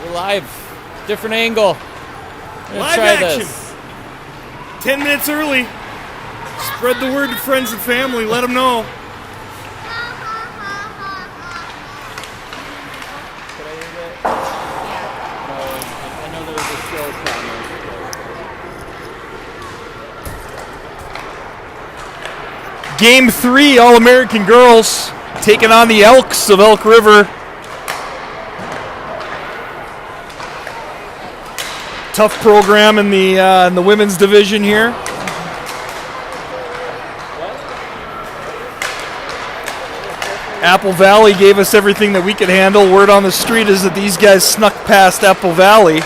We're live. Different angle. Live action. 10 minutes early. Spread the word to friends and family. Let them know. Could I hear that? Yeah. I know there was a slow comment. Game 3, All-American girls taking on the Elks of Elk River. Tough program in the women's division here. Apple Valley gave us everything that we could handle. Word on the street is that these guys snuck past Apple Valley.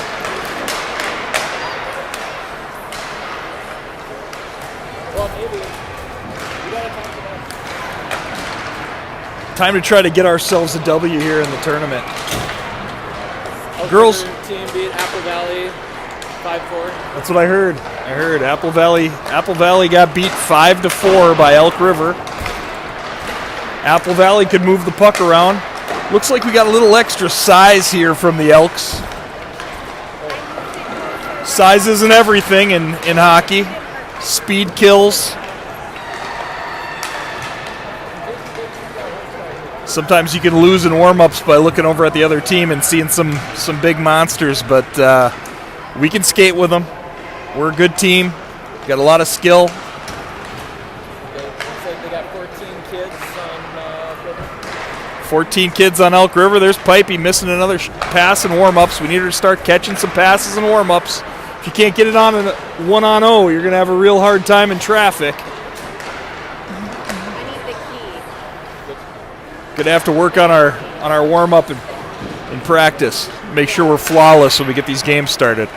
Time to try to get ourselves a W here in the tournament. Girls team beat Apple Valley 5-4. That's what I heard. Apple Valley got beat 5-4 by Elk River. Apple Valley could move the puck around. Looks like we got a little extra size here from the Elks. Size isn't everything in hockey. Speed kills. Sometimes you can lose in warm-ups by looking over at the other team and seeing some big monsters, but we can skate with them. We're a good team. Got a lot of skill. Looks like they got 14 kids on 14 kids on Elk River. There's Pipey missing another pass in warm-ups. We need her to start catching some passes in warm-ups. If you can't get it on a 1-on-0, you're going to have a real hard time in traffic. Gonna have to work on our warm-up and practice. Make sure we're flawless when we get these games started.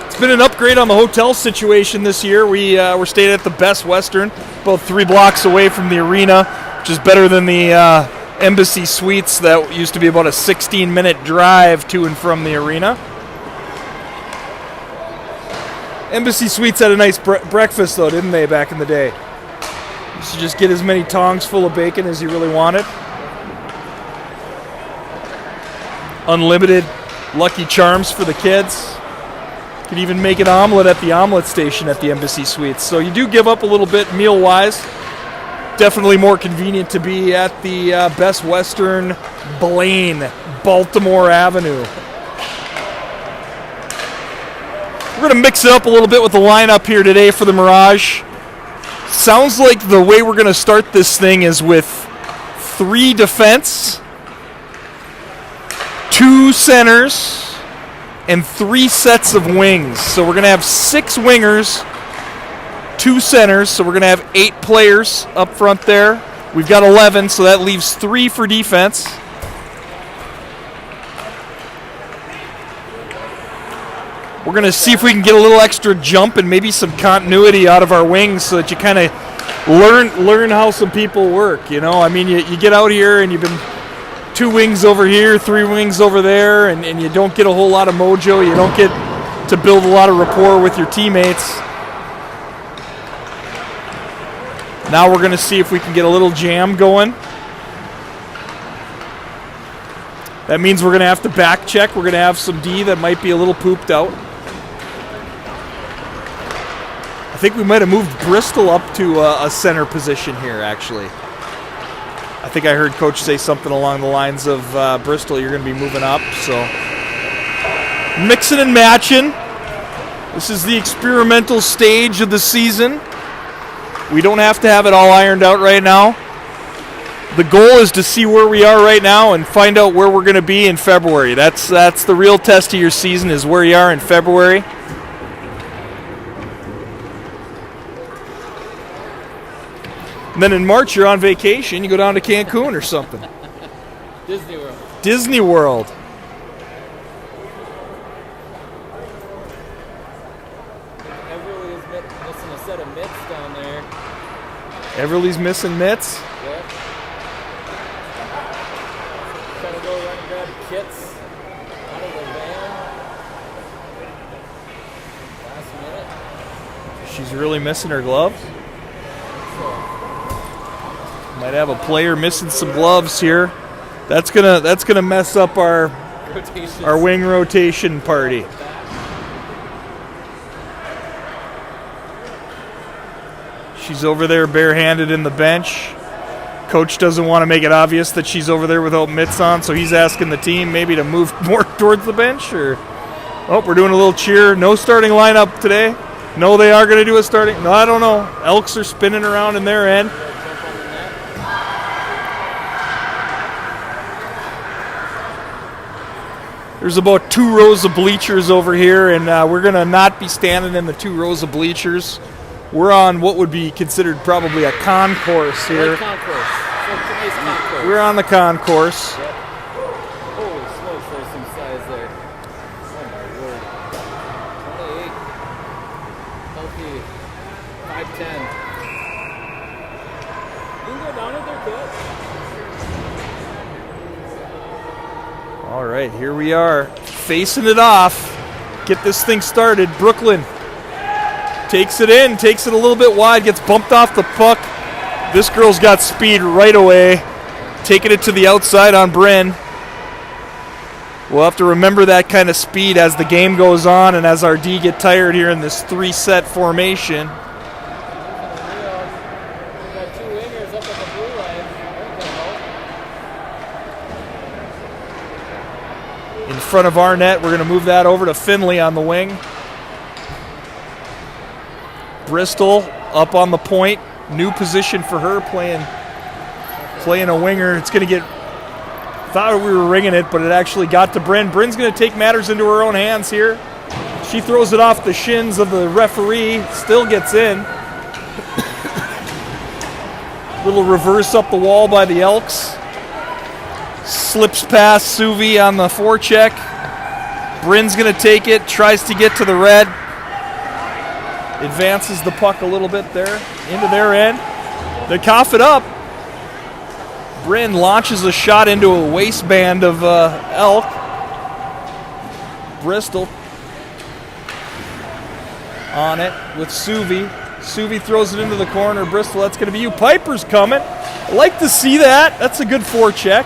It's been an upgrade on the hotel situation this year. We're staying at the Best Western, about 3 blocks away from the arena, which is better than the Embassy Suites that used to be about a 16-minute drive to and from the arena. Embassy Suites had a nice breakfast, though, didn't they, back in the day? You should just get as many tongs full of bacon as you really wanted. Unlimited Lucky Charms for the kids. Could even make an omelet at the omelet station at the Embassy Suites. So you do give up a little bit meal-wise. Definitely more convenient to be at the Best Western, Blaine, Baltimore Avenue. We're going to mix it up a little bit with the lineup here today for the Mirage. Sounds like the way we're going to start this thing is with 3 defense, 2 centers, and 3 sets of wings. So we're going to have 6 wingers, 2 centers, so we're going to have 8 players up front there. We've got 11, so that leaves 3 for defense. We're going to see if we can get a little extra jump and maybe some continuity out of our wings so that you kind of learn how some people work, you know? I mean, you get out here and you've been 2 wings over here, 3 wings over there, and you don't get a whole lot of mojo. You don't get to build a lot of rapport with your teammates. Now we're going to see if we can get a little jam going. That means we're going to have to back check. We're going to have some D that might be a little pooped out. I think we might have moved Bristol up to a center position here, actually. I think I heard Coach say something along the lines of Bristol, you're going to be moving up. So mixing and matching. This is the experimental stage of the season. We don't have to have it all ironed out right now. The goal is to see where we are right now and find out where we're going to be in February. That's the real test of your season, is where you are in February. And then in March, you're on vacation. You go down to Cancun or something. Disney World. Disney World. Everly is missing a set of mitts down there. Everly's missing mitts. Yep. Trying to go run and grab kits out of the van. Last minute. She's really missing her gloves. Might have a player missing some gloves here. That's gonna mess up our wing rotation party. She's over there barehanded in the bench. Coach doesn't want to make it obvious that she's over there without mitts on, so he's asking the team maybe to move more towards the bench. Or we're doing a little cheer. No starting lineup today. No, they are going to do a starting. No, I don't know. Elks are spinning around in their end. There's about 2 rows of bleachers over here, and we're going to not be standing in the 2 rows of bleachers. We're on what would be considered probably a concourse here. Like concourse. So it's a nice concourse. We're on the concourse. Yep. Holy smokes, there's some size there. Oh my word. 28. Healthy. 5'10". You can go down with their cut. All right, here we are. Facing it off. Get this thing started. Brooklyn takes it in, takes it a little bit wide, gets bumped off the puck. This girl's got speed right away. Taking it to the outside on Bryn. We'll have to remember that kind of speed as the game goes on and as our D get tired here in this 3-set formation. We've got 2 wingers up at the blue line. In front of our net, we're going to move that over to Finley on the wing. Bristol up on the point. New position for her, playing a winger. It's going to get... Thought we were ringing it, but it actually got to Bryn. Bryn's going to take matters into her own hands here. She throws it off the shins of the referee. Still gets in. Little reverse up the wall by the Elks. Slips past Suvi on the forecheck. Bryn's going to take it. Tries to get to the red. Advances the puck a little bit there into their end. They cough it up. Bryn launches a shot into a waistband of Elk. Bristol on it with Suvi. Suvi throws it into the corner. Bristol, that's going to be you. Piper's coming. I like to see that. That's a good forecheck.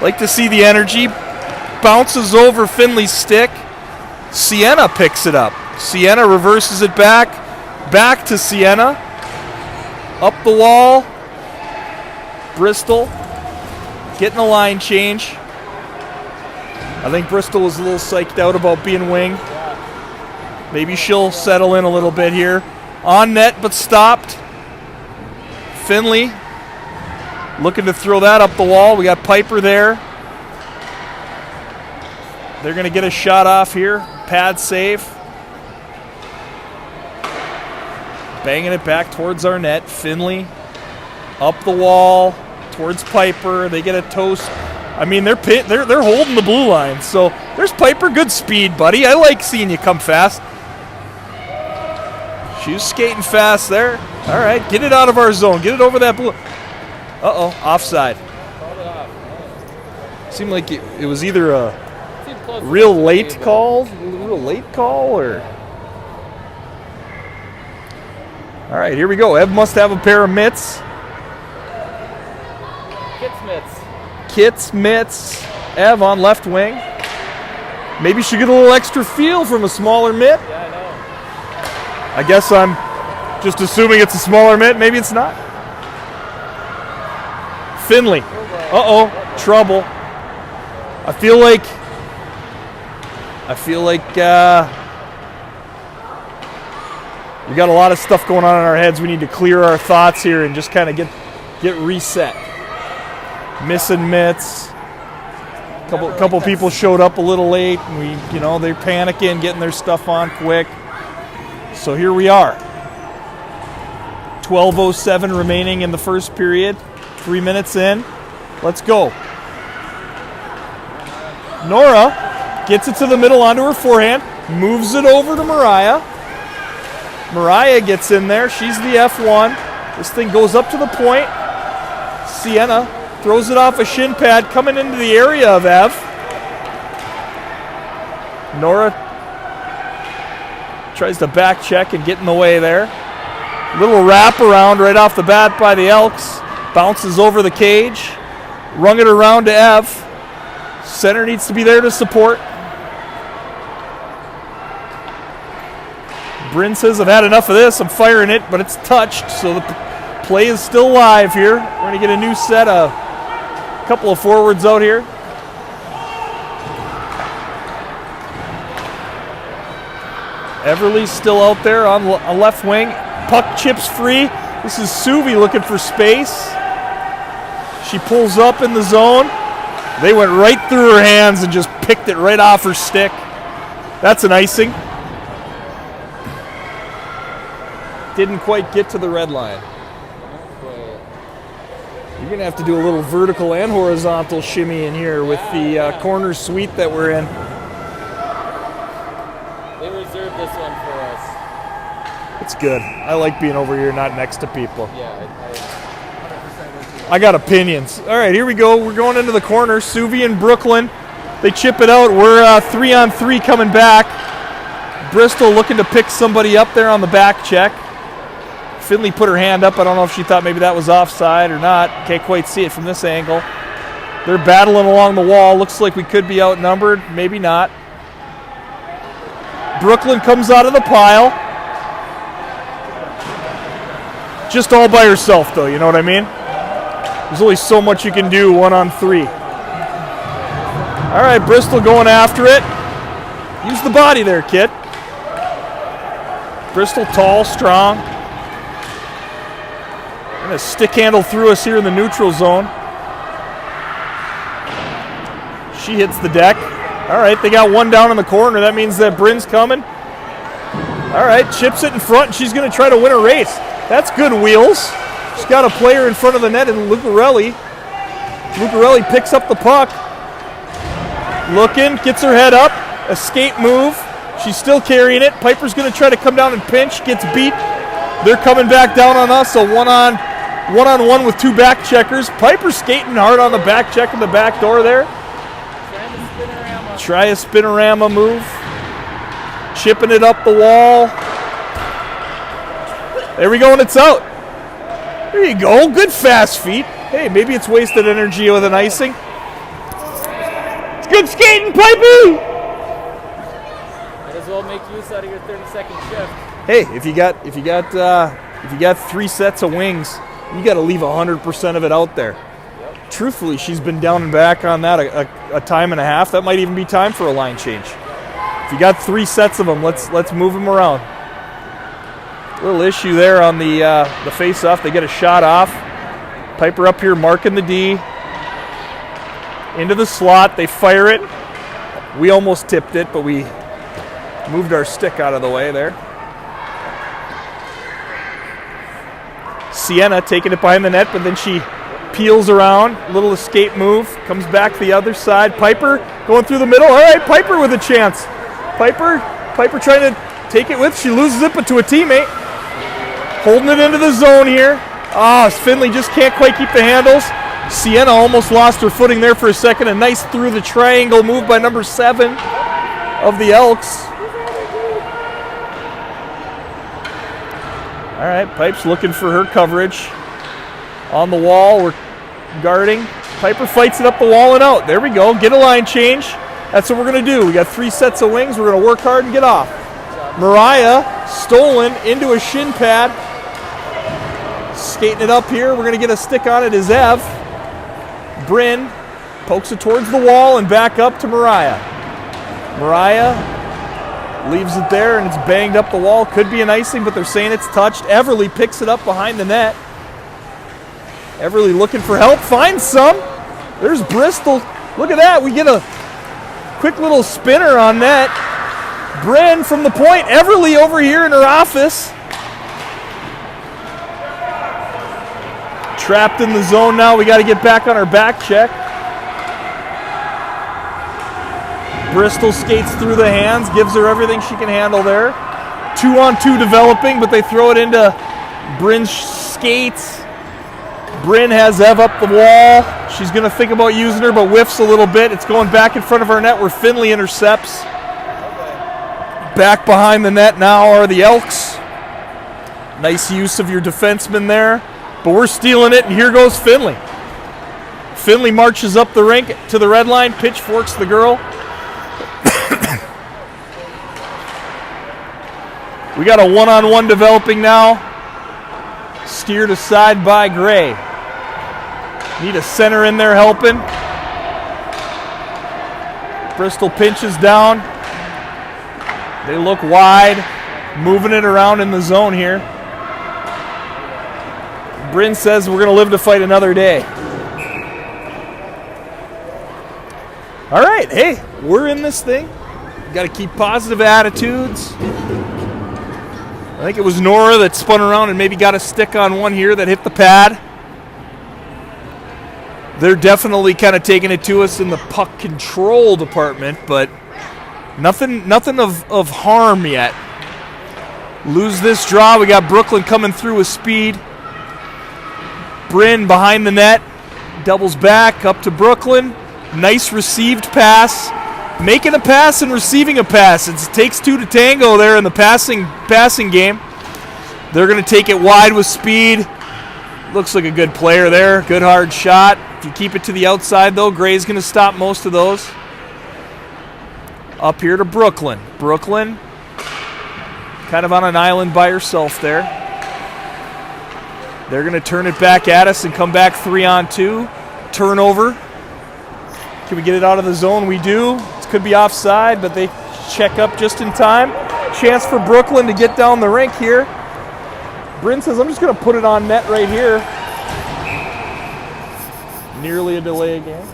Like to see the energy. Bounces over Finley's stick. Sienna picks it up. Sienna reverses it back. Back to Sienna. Up the wall. Bristol getting a line change. I think Bristol was a little psyched out about being wing. Maybe she'll settle in a little bit here. On net but stopped. Finley looking to throw that up the wall. We got Piper there. They're going to get a shot off here. Pad save. Banging it back towards our net. Finley up the wall towards Piper. They get a toast. I mean, they're holding the blue line. So there's Piper. Good speed, buddy. I like seeing you come fast. She was skating fast there. All right, get it out of our zone. Get it over that blue. Uh-oh, offside. Seemed like it was either a real late call, or... All right, here we go. Ev must have a pair of mitts. Kit's mitts. Ev on left wing. Maybe she get a little extra feel from a smaller mitt. Yeah, I know. I guess I'm just assuming it's a smaller mitt. Maybe it's not. Finley. Uh-oh, trouble. I feel like we got a lot of stuff going on in our heads. We need to clear our thoughts here and just kind of get reset. Missing mitts. Couple people showed up a little late, and they're panicking, getting their stuff on quick. So here we are. 12:07 remaining in the first period. 3 minutes in. Let's go. Nora gets it to the middle onto her forehand, moves it over to Mariah. Mariah gets in there. She's the F1. This thing goes up to the point. Sienna throws it off a shin pad, coming into the area of Ev. Nora tries to back check and get in the way there. Little wrap around right off the bat by the Elks. Bounces over the cage. Rung it around to Ev. Center needs to be there to support. Bryn says, I've had enough of this. I'm firing it, but it's touched, so the play is still live here. We're going to get a new set of a couple of forwards out here. Everly's still out there on left wing. Puck chips free. This is Suvi looking for space. She pulls up in the zone. They went right through her hands and just picked it right off her stick. That's an icing. Didn't quite get to the red line. You're going to have to do a little vertical and horizontal shimmy in here with the corner suite that we're in. They reserved this one for us. It's good. I like being over here, not next to people. Yeah, I 100% with you. I got opinions. All right, here we go. We're going into the corner. Suvi and Brooklyn. They chip it out. We're 3-on-3 coming back. Bristol looking to pick somebody up there on the back check. Finley put her hand up. I don't know if she thought maybe that was offside or not. Can't quite see it from this angle. They're battling along the wall. Looks like we could be outnumbered. Maybe not. Brooklyn comes out of the pile. Just all by herself, though, you know what I mean? There's only so much you can do 1-on-3. All right, Bristol going after it. Use the body there, kid. Bristol tall, strong. And a stick handle through us here in the neutral zone. She hits the deck. All right, they got one down in the corner. That means that Bryn's coming. All right, chips it in front, and she's going to try to win a race. That's good wheels. She's got a player in front of the net in Lucarelli. Lucarelli picks up the puck. Looking, gets her head up. Escape move. She's still carrying it. Piper's going to try to come down and pinch. Gets beat. They're coming back down on us. A one-on-one with two back checkers. Piper skating hard on the back check in the back door there. Try a spinorama move. Chipping it up the wall. There we go, and it's out. There you go. Good fast feet. Hey, maybe it's wasted energy with an icing. It's good skating, Piper. Might as well make use out of your 30-second shift. Hey, if you got 3 sets of wings, you got to leave 100% of it out there. Yep. Truthfully, she's been down and back on that a time and a half. That might even be time for a line change. If you got 3 sets of them, let's move them around. Little issue there on the face-off. They get a shot off. Piper up here marking the D. Into the slot. They fire it. We almost tipped it, but we moved our stick out of the way there. Sienna taking it behind the net, but then she peels around. Little escape move. Comes back the other side. Piper going through the middle. All right, Piper with a chance. Piper trying to take it with. She loses it, but to a teammate. Holding it into the zone here. Finley just can't quite keep the handles. Sienna almost lost her footing there for a second. A nice through the triangle move by number 7 of the Elks. All right, Pipe's looking for her coverage. On the wall, we're guarding. Piper fights it up the wall and out. There we go. Get a line change. That's what we're going to do. We got 3 sets of wings. We're going to work hard and get off. Mariah stolen into a shin pad. Skating it up here. We're going to get a stick on it as Ev. Bryn pokes it towards the wall and back up to Mariah. Mariah leaves it there and it's banged up the wall. Could be an icing, but they're saying it's touched. Everly picks it up behind the net. Everly looking for help. Finds some. There's Bristol. Look at that. We get a quick little spinner on net. Bryn from the point. Everly over here in her office. Trapped in the zone now. We got to get back on our back check. Bristol skates through the hands, gives her everything she can handle there. 2-on-2 developing, but they throw it into Bryn's skates. Bryn has Ev up the wall. She's going to think about using her, but whiffs a little bit. It's going back in front of our net where Finley intercepts. Back behind the net now are the Elks. Nice use of your defenseman there. But we're stealing it, and here goes Finley. Finley marches up the rink to the red line, pitchforks the girl. We got a one-on-one developing now. Steered aside by Gray. Need a center in there helping. Bristol pinches down. They look wide, moving it around in the zone here. Bryn says we're going to live to fight another day. All right, hey, we're in this thing. Got to keep positive attitudes. I think it was Nora that spun around and maybe got a stick on one here that hit the pad. They're definitely kind of taking it to us in the puck control department, but nothing of harm yet. Lose this draw. We got Brooklyn coming through with speed. Bryn behind the net. Doubles back up to Brooklyn. Nice received pass. Making a pass and receiving a pass. It takes two to tango there in the passing game. They're going to take it wide with speed. Looks like a good player there. Good hard shot. If you keep it to the outside, though, Gray's going to stop most of those. Up here to Brooklyn. Brooklyn kind of on an island by herself there. They're going to turn it back at us and come back 3-on-2. Turnover. Can we get it out of the zone? We do. It could be offside, but they check up just in time. Chance for Brooklyn to get down the rink here. Bryn says, I'm just going to put it on net right here. Nearly a delay again.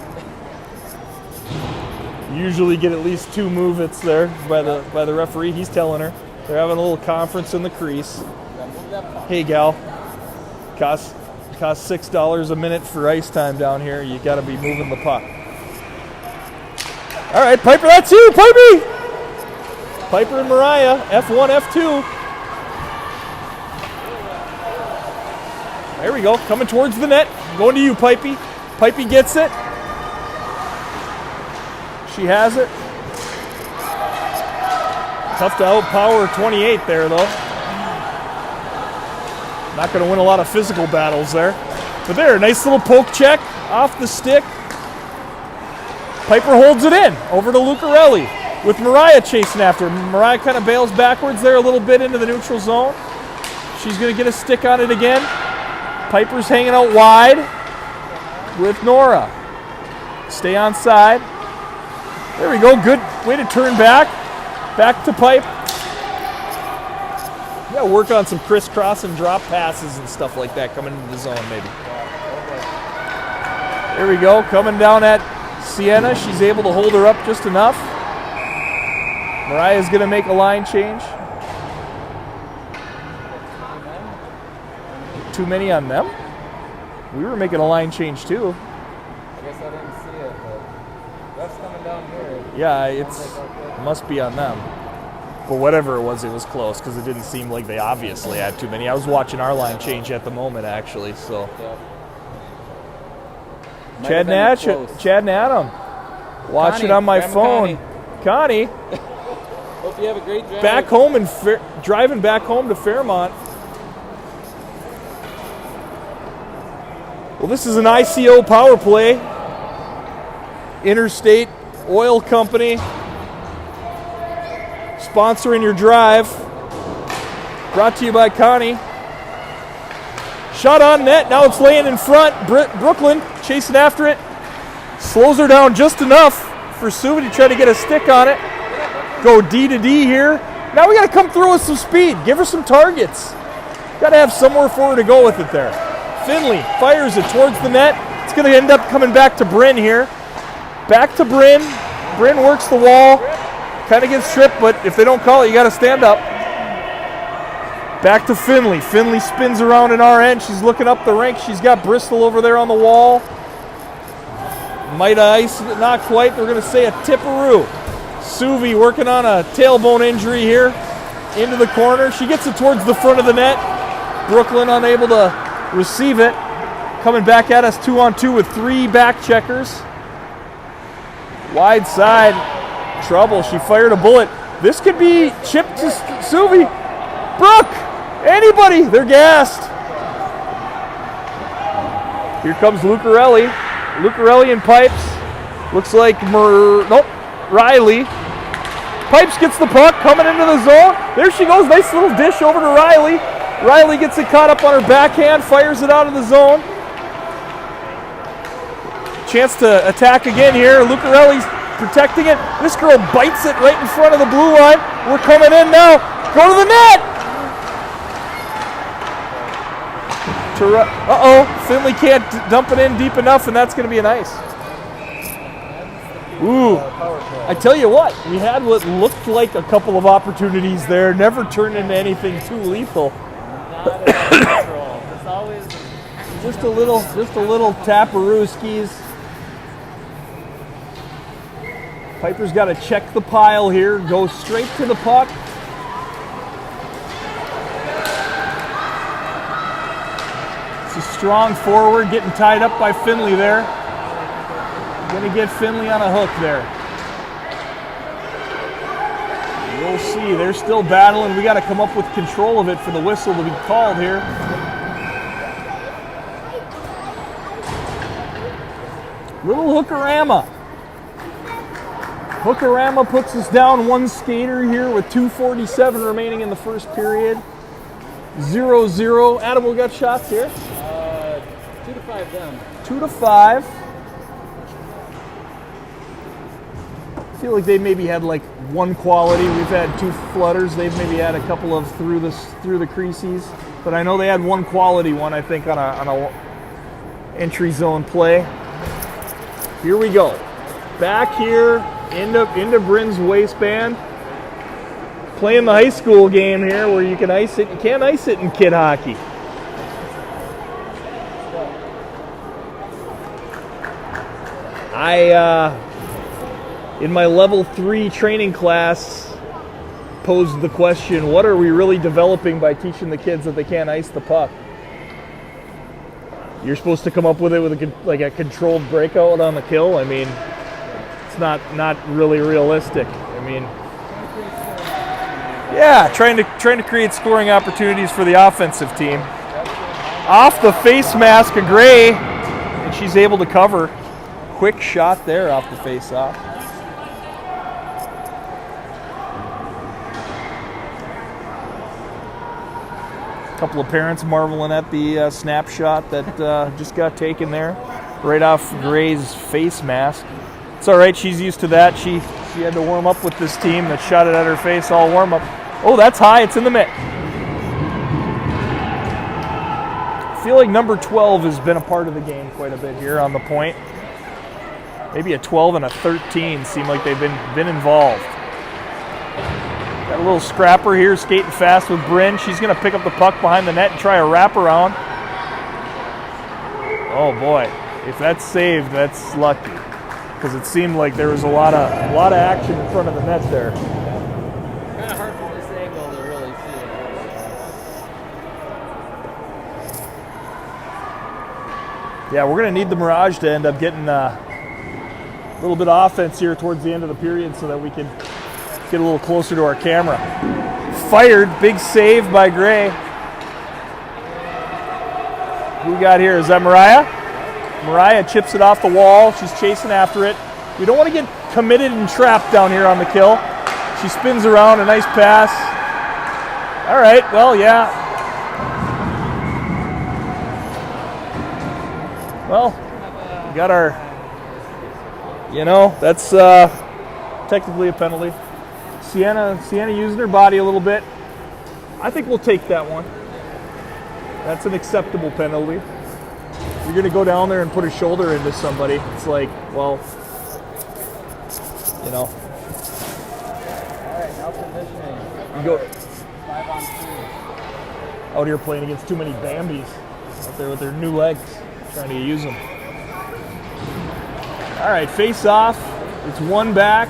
Usually get at least 2 move-its there by the referee. He's telling her. They're having a little conference in the crease. Hey, gal. Costs $6 a minute for ice time down here. You got to be moving the puck. All right, Piper, that's you, Piper! Piper and Mariah, F1, F2. There we go, coming towards the net. Going to you, Pipey. Pipey gets it. She has it. Tough to outpower 28 there, though. Not going to win a lot of physical battles there. But there, nice little poke check off the stick. Piper holds it in over to Lucarelli with Mariah chasing after. Mariah kind of bails backwards there a little bit into the neutral zone. She's going to get a stick on it again. Piper's hanging out wide with Nora. Stay on side. There we go. Good way to turn back. Back to Pipe. You got to work on some crisscross and drop passes and stuff like that coming into the zone maybe. There we go. Coming down at Sienna. She's able to hold her up just enough. Mariah's going to make a line change. Too many on them? We were making a line change too. I guess I didn't see it, but that's coming down here. Yeah, it must be on them. But whatever it was close because it didn't seem like they obviously had too many. I was watching our line change at the moment actually, so. Yeah. Chad and Adam. Watching on my phone. Connie. Hope you have a great drive. Back home and driving back home to Fairmont. Well, this is an ICO power play. Interstate Oil Company sponsoring your drive. Brought to you by Connie. Shot on net. Now it's laying in front. Brooklyn chasing after it. Slows her down just enough for Suvi to try to get a stick on it. Go D to D here. Now we got to come through with some speed. Give her some targets. Got to have somewhere for her to go with it there. Finley fires it towards the net. It's going to end up coming back to Bryn here. Back to Bryn. Bryn works the wall. Kind of gets tripped, but if they don't call it, you got to stand up. Back to Finley. Finley spins around in our end. She's looking up the rink. She's got Bristol over there on the wall. Might ice it, not quite. They're going to say a tipperoo. Suvi working on a tailbone injury here. Into the corner. She gets it towards the front of the net. Brooklyn unable to receive it. Coming back at us 2-on-2 with 3 back checkers. Wide side. Trouble. She fired a bullet. This could be chipped to Suvi. Brooke! Anybody, they're gassed. Here comes Lucarelli. Lucarelli and Pipes. Looks like Riley. Pipes gets the puck, coming into the zone. There she goes, nice little dish over to Riley. Riley gets it caught up on her backhand, fires it out of the zone. Chance to attack again here. Lucarelli's protecting it. This girl bites it right in front of the blue line. We're coming in now. Go to the net. Finley can't dump it in deep enough, and that's going to be an ice. Ooh, I tell you what, we had what looked like a couple of opportunities there, never turned into anything too lethal. Not at control. It's always just a little taparooskies. Piper's got to check the pile here, go straight to the puck. It's a strong forward, getting tied up by Finley there. Going to get Finley on a hook there. We'll see. They're still battling. We got to come up with control of it for the whistle to be called here. Little hookerama. Hookerama puts us down one skater here with 2:47 remaining in the first period. 0-0. Adam, we got shots here? 2-5 down. 2-5. I feel like they maybe had like one quality. We've had two flutters. They've maybe had a couple of through the creases. But I know they had one quality one, I think, on a entry zone play. Here we go. Back here into Bryn's waistband. Playing the high school game here where you can ice it. You can't ice it in kid hockey. In my level 3 training class, posed the question, what are we really developing by teaching the kids that they can't ice the puck? You're supposed to come up with it with a controlled breakout on the kill. I mean, it's not really realistic. I mean, yeah, trying to create scoring opportunities for the offensive team. Off the face mask of Gray, and she's able to cover. Quick shot there off the face-off. A couple of parents marveling at the snapshot that just got taken there, right off Gray's face mask. It's all right, she's used to that. She had to warm up with this team that shot it at her face all warm up. Oh, that's high, it's in the net. I feel like number 12 has been a part of the game quite a bit here on the point. Maybe a 12 and a 13 seem like they've been involved. Got a little scrapper here, skating fast with Bryn. She's going to pick up the puck behind the net and try a wraparound. Oh boy, if that's saved, that's lucky, because it seemed like there was a lot of action in front of the net there. Kind of hard from this angle to really see it. Yeah, we're going to need the Mirage to end up getting a little bit of offense here towards the end of the period so that we can get a little closer to our camera. Fired, big save by Gray. Who we got here? Is that Mariah? Mariah chips it off the wall. She's chasing after it. We don't want to get committed and trapped down here on the kill. She spins around, a nice pass. All right, well, yeah. Well, we got our, that's technically a penalty. Sienna using her body a little bit. I think we'll take that one. That's an acceptable penalty. You're going to go down there and put a shoulder into somebody. It's like, well, All right, now positioning. You go 5-on-2. out here playing against too many Bambis out there with their new legs, trying to use them. All right, face off. It's one back.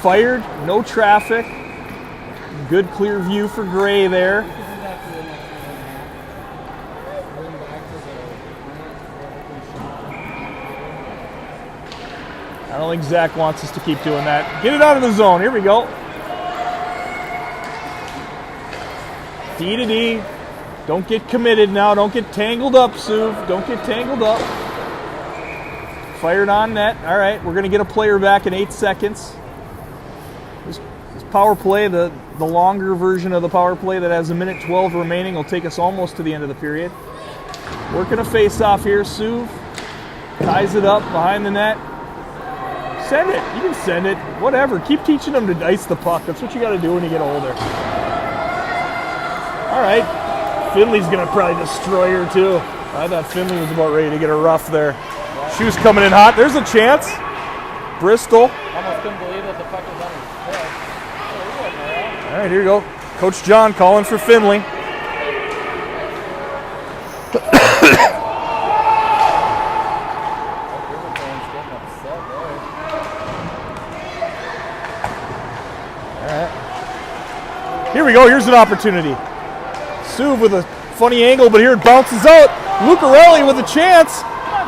Fired, no traffic. Good clear view for Gray there. I don't think Zach wants us to keep doing that. Get it out of the zone. Here we go. D to D. Don't get committed now. Don't get tangled up, Sue. Don't get tangled up. Fired on net. All right, we're going to get a player back in 8 seconds. This power play, the longer version of the power play that has 1:12 remaining, will take us almost to the end of the period. Working a face-off here. Sue ties it up behind the net. Send it. You can send it. Whatever. Keep teaching them to ice the puck. That's what you got to do when you get older. All right. Finley's going to probably destroy her, too. I thought Finley was about ready to get her rough there. She was coming in hot. There's a chance. Bristol. Almost couldn't believe that the puck was on his head. All right, here you go. Coach John calling for Finley. Here we go. Here's an opportunity. Suv with a funny angle, but here it bounces out. Lucarelli with a chance.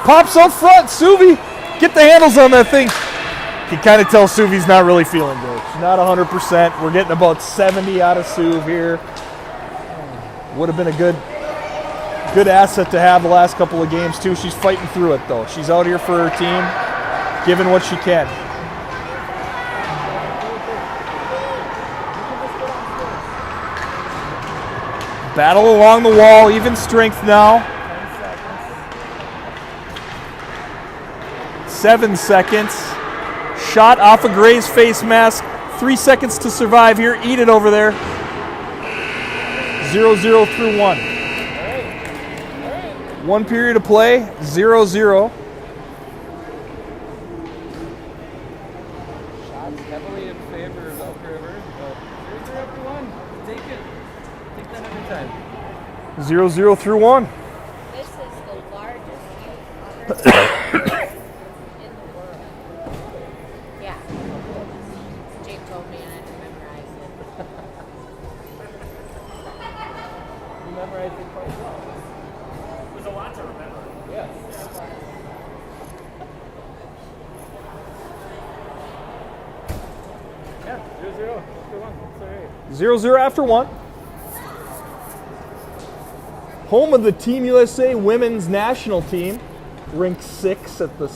Pops out front. Suvi, get the handles on that thing. You can kind of tell Suvi's not really feeling good. She's not 100%. We're getting about 70 out of Suv here. Would have been a good asset to have the last couple of games, too. She's fighting through it, though. She's out here for her team, giving what she can. Battle along the wall, even strength now. 7 seconds. Shot off of Gray's face mask. 3 seconds to survive here. Eat it over there. 0-0 through 1. One period of play, 0-0. Shots heavily in favor of Elk River, but 0-0 after 1. Take it. Take that every time. 0-0 through 1. This is the largest youth in the world. Yeah. Jake told me and I had to memorize it. You memorized it quite well. There's a lot to remember. Yes. Yeah, 0-0 after 1. That's all right. 0-0 after 1. Home of the Team USA women's national team. Rink 6 at the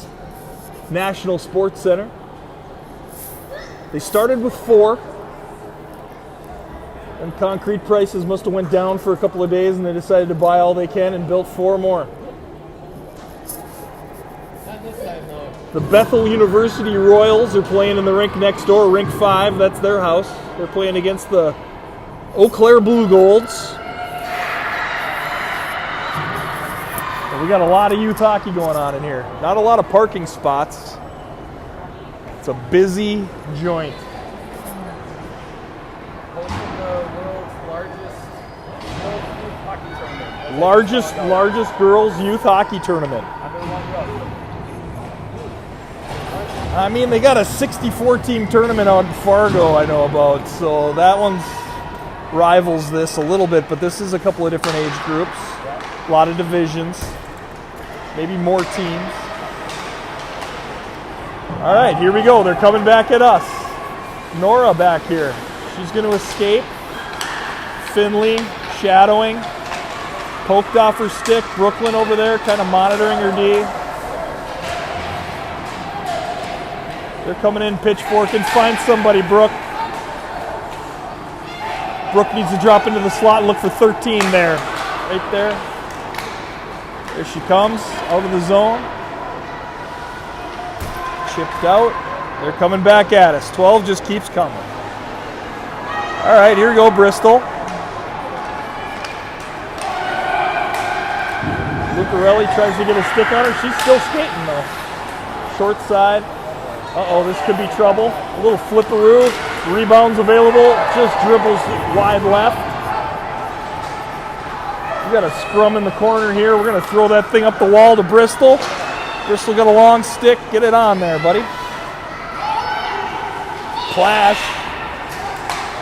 National Sports Center. They started with 4. And concrete prices must have went down for a couple of days and they decided to buy all they can and built 4 more. Not this time, though. The Bethel University Royals are playing in the rink next door, Rink 5. That's their house. They're playing against the Eau Claire Blue Golds. And we got a lot of youth hockey going on in here. Not a lot of parking spots. It's a busy joint. Hosting the world's largest youth hockey tournament. Largest girls youth hockey tournament. Under 1 row. I mean, they got a 64-team tournament out in Fargo I know about, so that one's rivals this a little bit, but this is a couple of different age groups, a lot of divisions, maybe more teams. All right, here we go. They're coming back at us. Nora back here. She's going to escape. Finley shadowing. Poked off her stick. Brooklyn over there kind of monitoring her D. They're coming in pitchfork and find somebody, Brooke. Brooke needs to drop into the slot and look for 13 there. Right there. There she comes, out of the zone. Chipped out. They're coming back at us. 12 just keeps coming. All right, here we go, Bristol. Lucarelli tries to get a stick on her. She's still skating, though. Short side. Uh-oh, this could be trouble. A little flipperoo. Rebounds available. Just dribbles wide left. We got a scrum in the corner here. We're going to throw that thing up the wall to Bristol. Bristol got a long stick. Get it on there, buddy. Flash.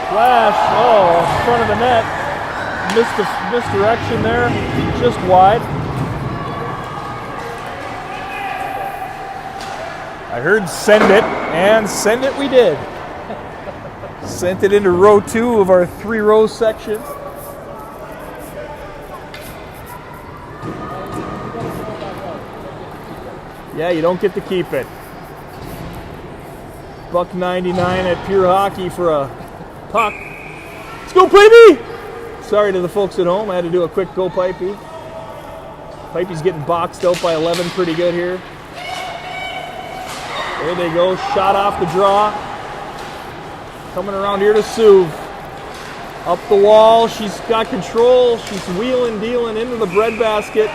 Flash. Oh, in front of the net. Misdirection there. Just wide. I heard send it, and send it we did. Sent it into row 2 of our 3-row section. Yeah, you don't get to keep it. $1.99 at Pure Hockey for a puck. Let's go, Pipey! Sorry to the folks at home. I had to do a quick go, Pipey. Pipey's getting boxed out by 11 pretty good here. There they go. Shot off the draw. Coming around here to Suv. Up the wall. She's got control. She's wheeling, dealing into the breadbasket.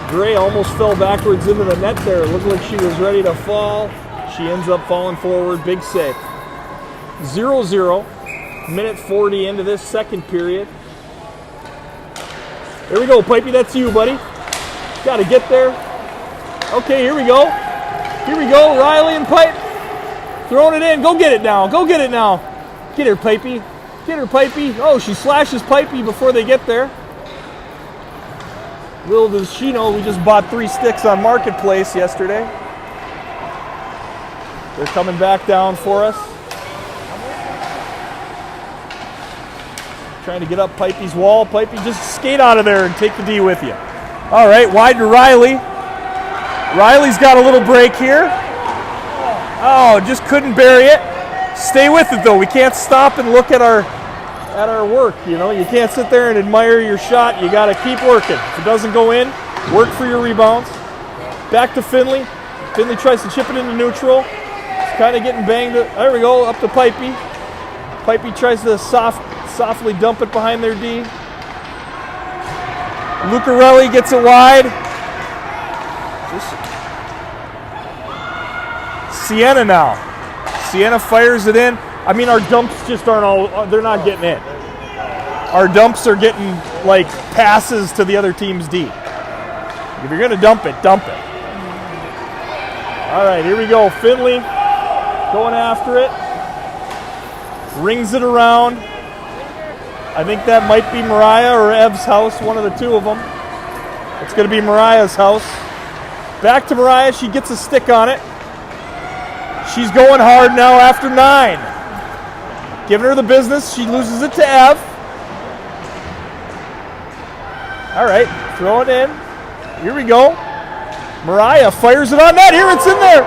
Gray almost fell backwards into the net there. It looked like she was ready to fall. She ends up falling forward. Big save. 0-0. Minute 40 into this second period. There we go, Pipey. That's you, buddy. Got to get there. Okay, here we go. Here we go. Riley and Pipe. Throwing it in. Go get it now. Go get it now. Get her, Pipey. Get her, Pipey. Oh, she slashes Pipey before they get there. Little does she know, we just bought 3 sticks on Marketplace yesterday. They're coming back down for us. Trying to get up Pipey's wall. Pipey, just skate out of there and take the D with you. All right, wide to Riley. Riley's got a little break here. Oh, just couldn't bury it. Stay with it, though. We can't stop and look at our work. You know, you can't sit there and admire your shot. You got to keep working. If it doesn't go in, work for your rebounds. Back to Finley. Finley tries to chip it into neutral. It's kind of getting banged. There we go, up to Pipey. Pipey tries to softly dump it behind their D. Lucarelli gets it wide. Sienna now. Sienna fires it in. I mean, our dumps just aren't all, they're not getting in. Our dumps are getting, like, passes to the other team's D. If you're going to dump it, dump it. All right, here we go. Finley going after it. Rings it around. I think that might be Mariah or Ev's house, one of the two of them. It's going to be Mariah's house. Back to Mariah. She gets a stick on it. She's going hard now after 9. Giving her the business. She loses it to Ev. All right, throw it in. Here we go. Mariah fires it on net. Here it's in there.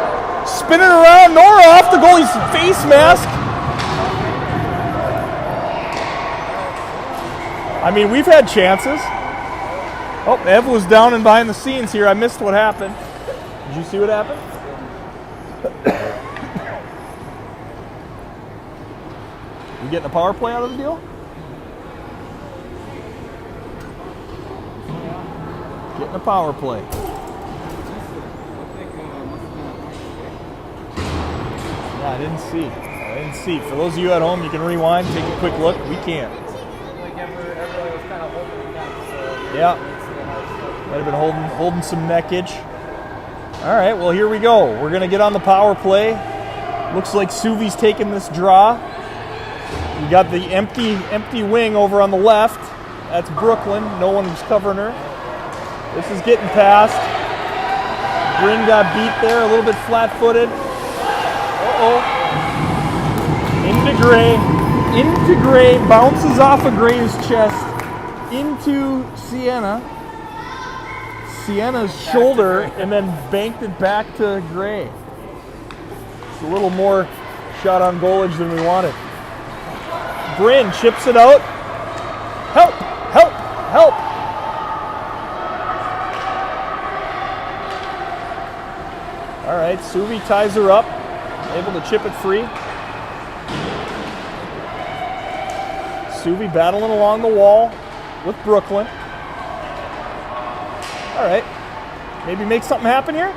Spinning around. Nora off the goalie's face mask. I mean, we've had chances. Oh, Ev was down and behind the scenes here. I missed what happened. Did you see what happened? You getting a power play out of the deal? Getting a power play. Yeah, I didn't see. For those of you at home, you can rewind, take a quick look. We can't. Everybody was kind of holding it down, so yeah. Might have been holding some neckage. All right, well, here we go. We're going to get on the power play. Looks like Suvi's taking this draw. We got the empty wing over on the left. That's Brooklyn. No one's covering her. This is getting past. Bryn got beat there, a little bit flat-footed. Into Gray, bounces off of Gray's chest into Sienna's shoulder, and then banked it back to Gray. It's a little more shot on goalage than we wanted. Bryn chips it out. Help! All right, Suvi ties her up, able to chip it free. Suvi battling along the wall with Brooklyn. All right, maybe make something happen here.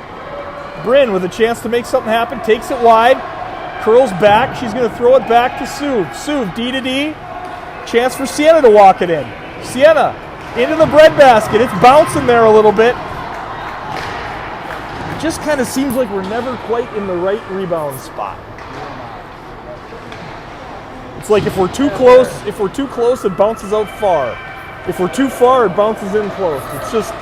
Bryn with a chance to make something happen, takes it wide, curls back. She's going to throw it back to Suv. Suv, D to D. Chance for Sienna to walk it in. Sienna into the breadbasket. It's bouncing there a little bit. It just kind of seems like we're never quite in the right rebound spot. It's like if we're too close, it bounces out far. If we're too far, it bounces in close. It's just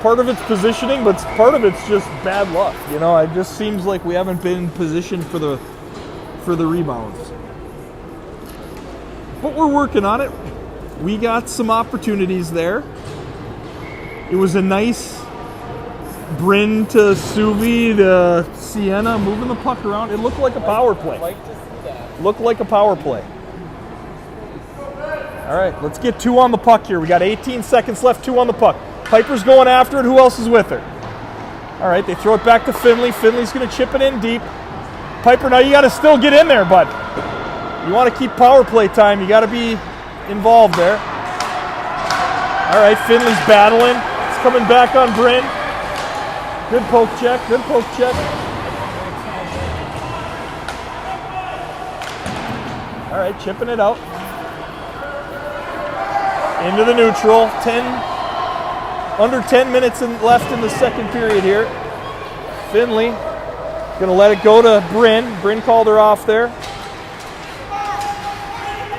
part of it's positioning, but part of it's just bad luck. You know, it just seems like we haven't been in position for the rebounds. But we're working on it. We got some opportunities there. It was a nice Bryn to Suvi to Sienna, moving the puck around. It looked like a power play. Like to see that. Looked like a power play. All right, let's get 2 on the puck here. We got 18 seconds left, 2 on the puck. Piper's going after it. Who else is with her? All right, they throw it back to Finley. Finley's going to chip it in deep. Piper, now you got to still get in there, bud. You want to keep power play time. You got to be involved there. All right, Finley's battling. It's coming back on Bryn. Good poke check. Good poke check. All right, chipping it out. Into the neutral. Under 10 minutes left in the second period here. Finley going to let it go to Bryn. Bryn called her off there.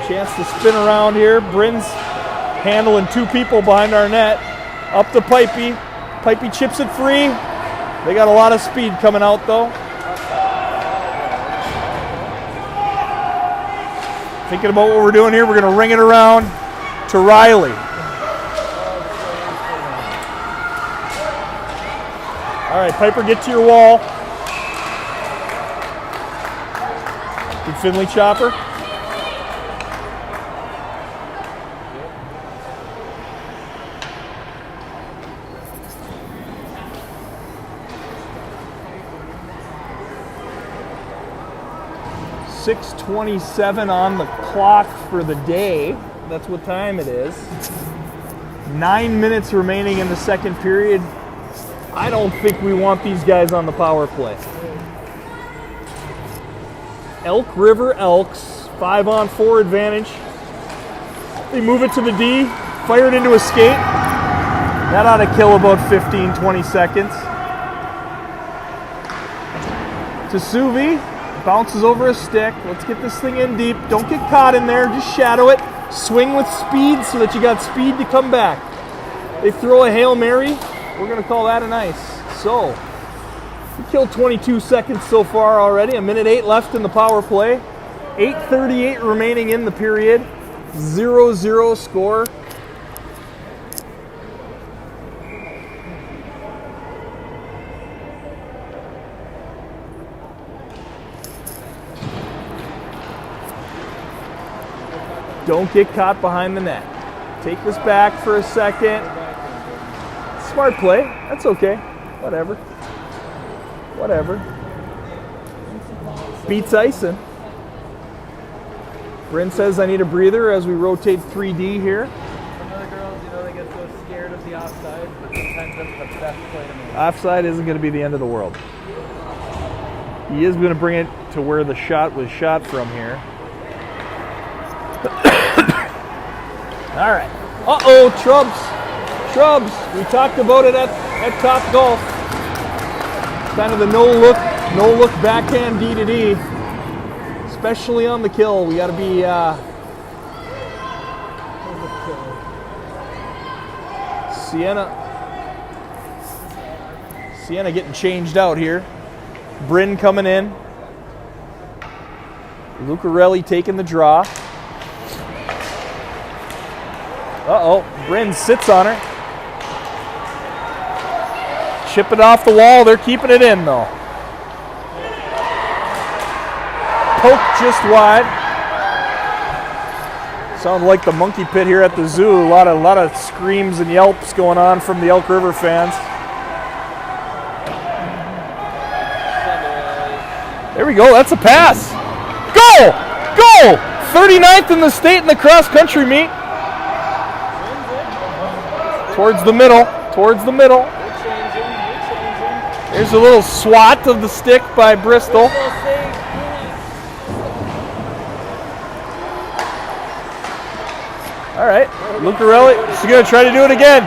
Chance to spin around here. Bryn's handling 2 people behind our net. Up to Pipey. Pipey chips it free. They got a lot of speed coming out though. Thinking about what we're doing here, we're going to ring it around to Riley. All right, Piper, get to your wall. Good Finley chopper. .6:27 on the clock for the day. That's what time it is. 9 minutes remaining in the second period. I don't think we want these guys on the power play. Elk River Elks, 5-on-4 advantage. They move it to the D, fire it into a skate. That ought to kill about 15, 20 seconds. To Suvi, bounces over a stick. Let's get this thing in deep. Don't get caught in there, just shadow it. Swing with speed so that you got speed to come back. They throw a Hail Mary. We're going to call that an ice. So, we killed 22 seconds so far already. 1:08 left in the power play. 8:38 remaining in the period. 0-0 score. Don't get caught behind the net. Take this back for a second. Smart play. That's okay. Whatever. Whatever. Beats icing. Bryn says I need a breather as we rotate 3D here. Some of the girls, they get so scared of the offside, but sometimes that's the best play to make. Offside isn't going to be the end of the world. He is going to bring it to where the shot was shot from here. All right. Uh-oh, Trubs. We talked about it at Top Golf. Kind of the no-look backhand D to D. Especially on the kill. We got to be... Sienna getting changed out here. Bryn coming in. Lucarelli taking the draw. Uh-oh, Bryn sits on her. Chip it off the wall. They're keeping it in, though. Poke just wide. Sounds like the monkey pit here at the zoo. A lot of screams and yelps going on from the Elk River fans. There we go. That's a pass. Go! Go! 39th in the state in the cross-country meet. Towards the middle. There's a little swat of the stick by Bristol. All right, Lucarelli, she's going to try to do it again.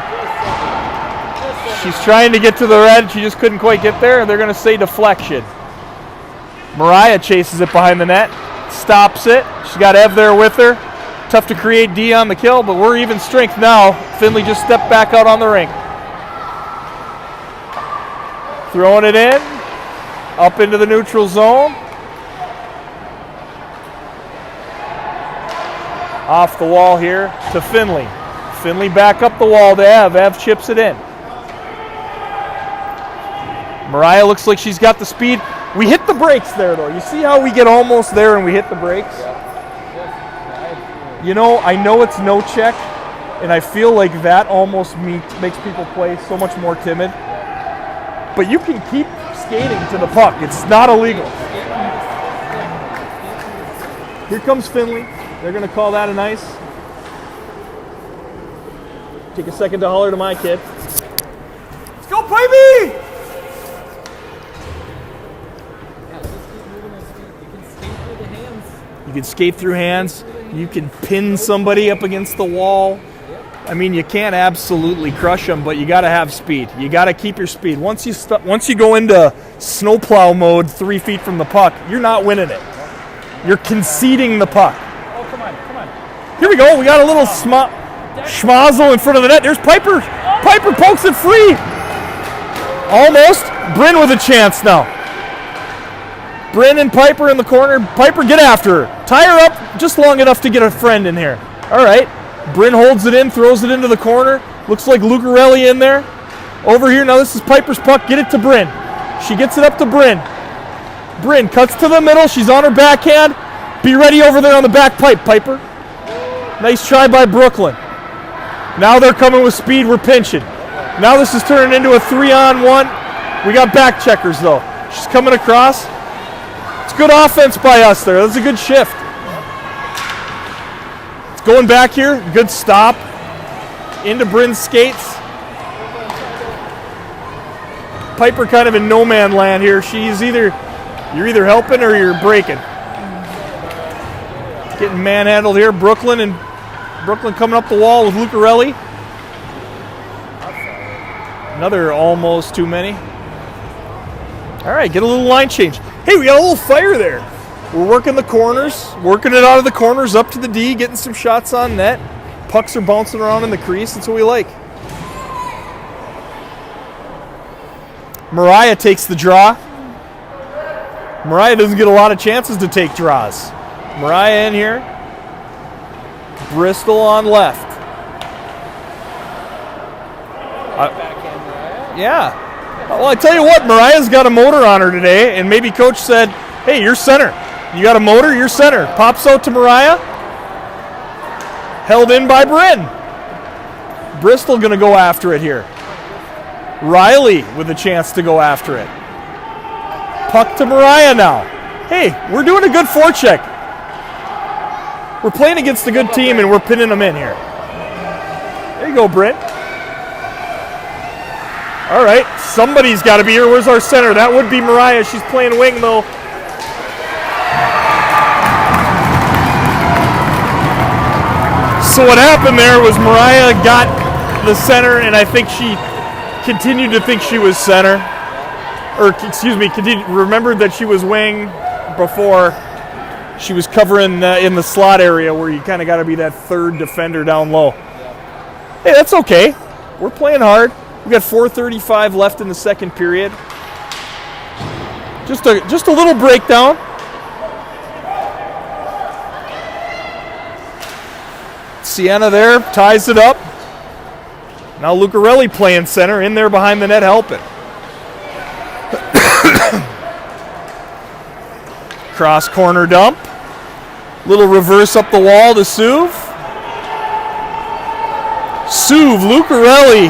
She's trying to get to the red. She just couldn't quite get there. They're going to say deflection. Mariah chases it behind the net, stops it. She's got Ev there with her. Tough to create D on the kill, but we're even strength now. Finley just stepped back out on the rink. Throwing it in, up into the neutral zone. Off the wall here to Finley. Finley back up the wall to Ev. Ev chips it in. Mariah looks like she's got the speed. We hit the brakes there, though. You see how we get almost there and we hit the brakes? You know, I know it's no check, and I feel like that almost makes people play so much more timid. But you can keep skating to the puck. It's not illegal. Here comes Finley. They're going to call that an ice. Take a second to holler to my kid. Let's go, baby! You can skate through hands. You can pin somebody up against the wall. I mean, you can't absolutely crush them, but you got to have speed. You got to keep your speed. Once you go into snowplow mode 3 feet from the puck, you're not winning it. You're conceding the puck. Oh, come on, come on. Here we go. We got a little schmozzle in front of the net. There's Piper. Piper pokes it free. Almost. Bryn with a chance now. Bryn and Piper in the corner. Piper, get after her. Tie her up just long enough to get a friend in here. All right. Bryn holds it in, throws it into the corner. Looks like Lucarelli in there. Over here, now this is Piper's puck. Get it to Bryn. She gets it up to Bryn. Bryn cuts to the middle. She's on her backhand. Be ready over there on the back pipe, Piper. Nice try by Brooklyn. Now they're coming with speed. We're pinching. Now this is turning into a 3-on-1. We got back checkers, though. She's coming across. It's good offense by us there. That's a good shift. It's going back here. Good stop. Into Bryn's skates. Piper kind of in no man land here. You're either helping or you're breaking. Getting manhandled here. Brooklyn coming up the wall with Lucarelli. Another almost too many. All right, get a little line change. Hey, we got a little fire there. We're working the corners, working it out of the corners up to the D, getting some shots on net. Pucks are bouncing around in the crease. That's what we like. Mariah takes the draw. Mariah doesn't get a lot of chances to take draws. Mariah in here. Bristol on left. Yeah. Well, I tell you what, Mariah's got a motor on her today, and maybe coach said, hey, you're center. You got a motor, you're center. Pops out to Mariah. Held in by Bryn. Bristol going to go after it here. Riley with a chance to go after it. Puck to Mariah now. Hey, we're doing a good forecheck. We're playing against a good team, and we're pinning them in here. There you go, Bryn. All right, somebody's got to be here. Where's our center? That would be Mariah. She's playing wing, though. So what happened there was Mariah got the center, and I think she continued to think she was center. Or, excuse me, remembered that she was wing before she was covering in the slot area where you kind of got to be that third defender down low. Hey, that's okay. We're playing hard. We got 4:35 left in the second period. Just a little breakdown. Sienna there ties it up. Now Lucarelli playing center in there behind the net helping. Cross corner dump. Little reverse up the wall to Suve. Suve, Lucarelli,